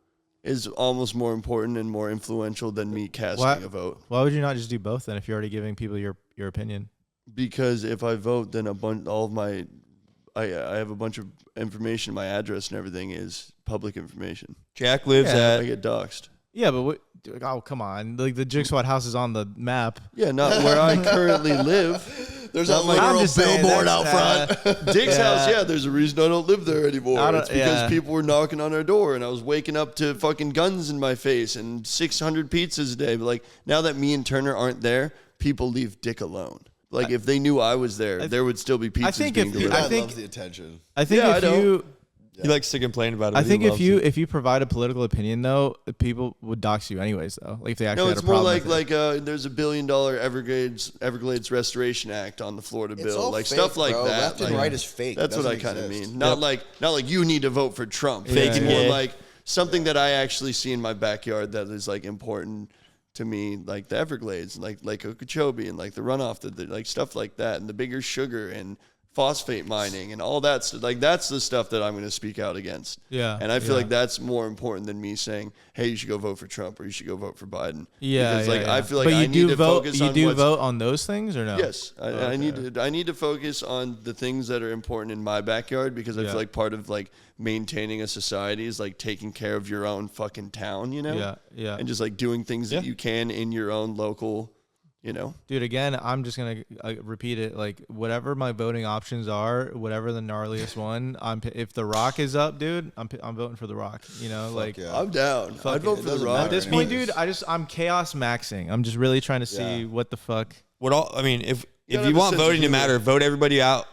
is almost more important and more influential than me casting a vote. Why would you not just do both then if you're already giving people your opinion? Because if I vote, then I have a bunch of information. My address and everything is public information. Jack lives Yeah, I at get doxxed. Yeah, but what? Oh, come on! Like the Jigsaw house is on the map. Yeah, not where I currently live. There's Not a my- literal I'm just saying, billboard that's, out front. Dick's Yeah. house, yeah, there's a reason I don't live there anymore. I don't- It's because yeah. people were knocking on our door and I was waking up to fucking guns in my face and 600 pizzas a day. But like now that me and Turner aren't there, people leave Dick alone. Like if they knew I was there, there would still be pizzas think being if- delivered. I God think- loves the attention. I think Yeah, I if know. you, He likes to complain about it. I but he think loves it. if you provide a political opinion though, people would dox you anyways though. Like if they actually No, had it's a more problem. like with it. there's $1 billion Everglades Restoration Act on the Florida It's bill, all like fake, stuff like bro. that. Left and Like, right is fake. That's It what I doesn't kind of exist. mean. Not like you need to vote for Trump. Fake It's and more gay. like something that I actually see in my backyard that is like important to me, like the Everglades, like Okeechobee, and like the runoff, like stuff like that, and the bigger sugar and phosphate mining and all that stuff. Like that's the stuff that I'm going to speak out against. Yeah, And I feel yeah. like that's more important than me saying, "Hey, you should go vote for Trump" or "You should go vote for Biden." Yeah, because yeah, like yeah. I feel like but you I do need to vote. focus You on do what's vote on those things or no? Yes, I need to focus on the things that are important in my backyard because I Yeah. feel like part of like maintaining a society is like taking care of your own fucking town, you know? Yeah, yeah. And just like doing things that you can in your own local, you know. Dude, again, I'm just gonna repeat it. Like, whatever my voting options are, whatever the gnarliest one, if The Rock is up, dude, I'm voting for The Rock. You know, like yeah. I'm down. I'd vote for the doesn't Rock. at matter. this I point, mean, dude, I'm chaos maxing. I'm just really trying to see Yeah. what the fuck. If gotta you have a want sense of voting to humor. matter, vote everybody out.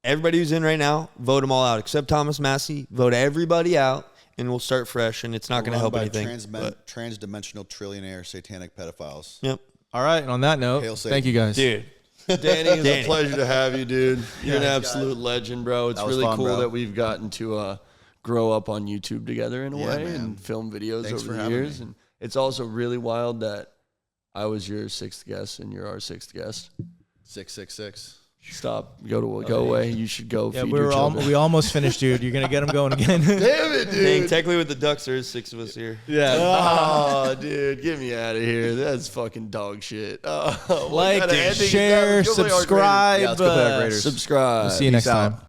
Everybody who's in right now, vote them all out except Thomas Massey. Vote everybody out, and we'll start fresh. And it's not going to Run help by anything. Transdimensional trillionaire satanic pedophiles. Yep, All right, and on that note, Hail Satan. thank you guys. dude. Danny, it's Danny. a pleasure to have you, dude. You're an absolute legend, bro. It's That was really fun, cool bro. that we've gotten to grow up on YouTube together in a Yeah, way man. and film videos Thanks over for the having years. me. And it's also really wild that I was your 6th guest, and you're our 6th guest. 666. Stop. Go away. You should go. Yeah, feed your children. we almost finished, dude. You're gonna get them going again. Damn it, Dang, dude. technically with the Ducks, there is 6 of us here. Yeah. Oh, dude, get me out of here. That's fucking dog shit. What Like, kind of ending is that? share, Let's go play Arc Raiders. subscribe. Yeah, let's go play Arc Raiders. Subscribe. See you next out. time.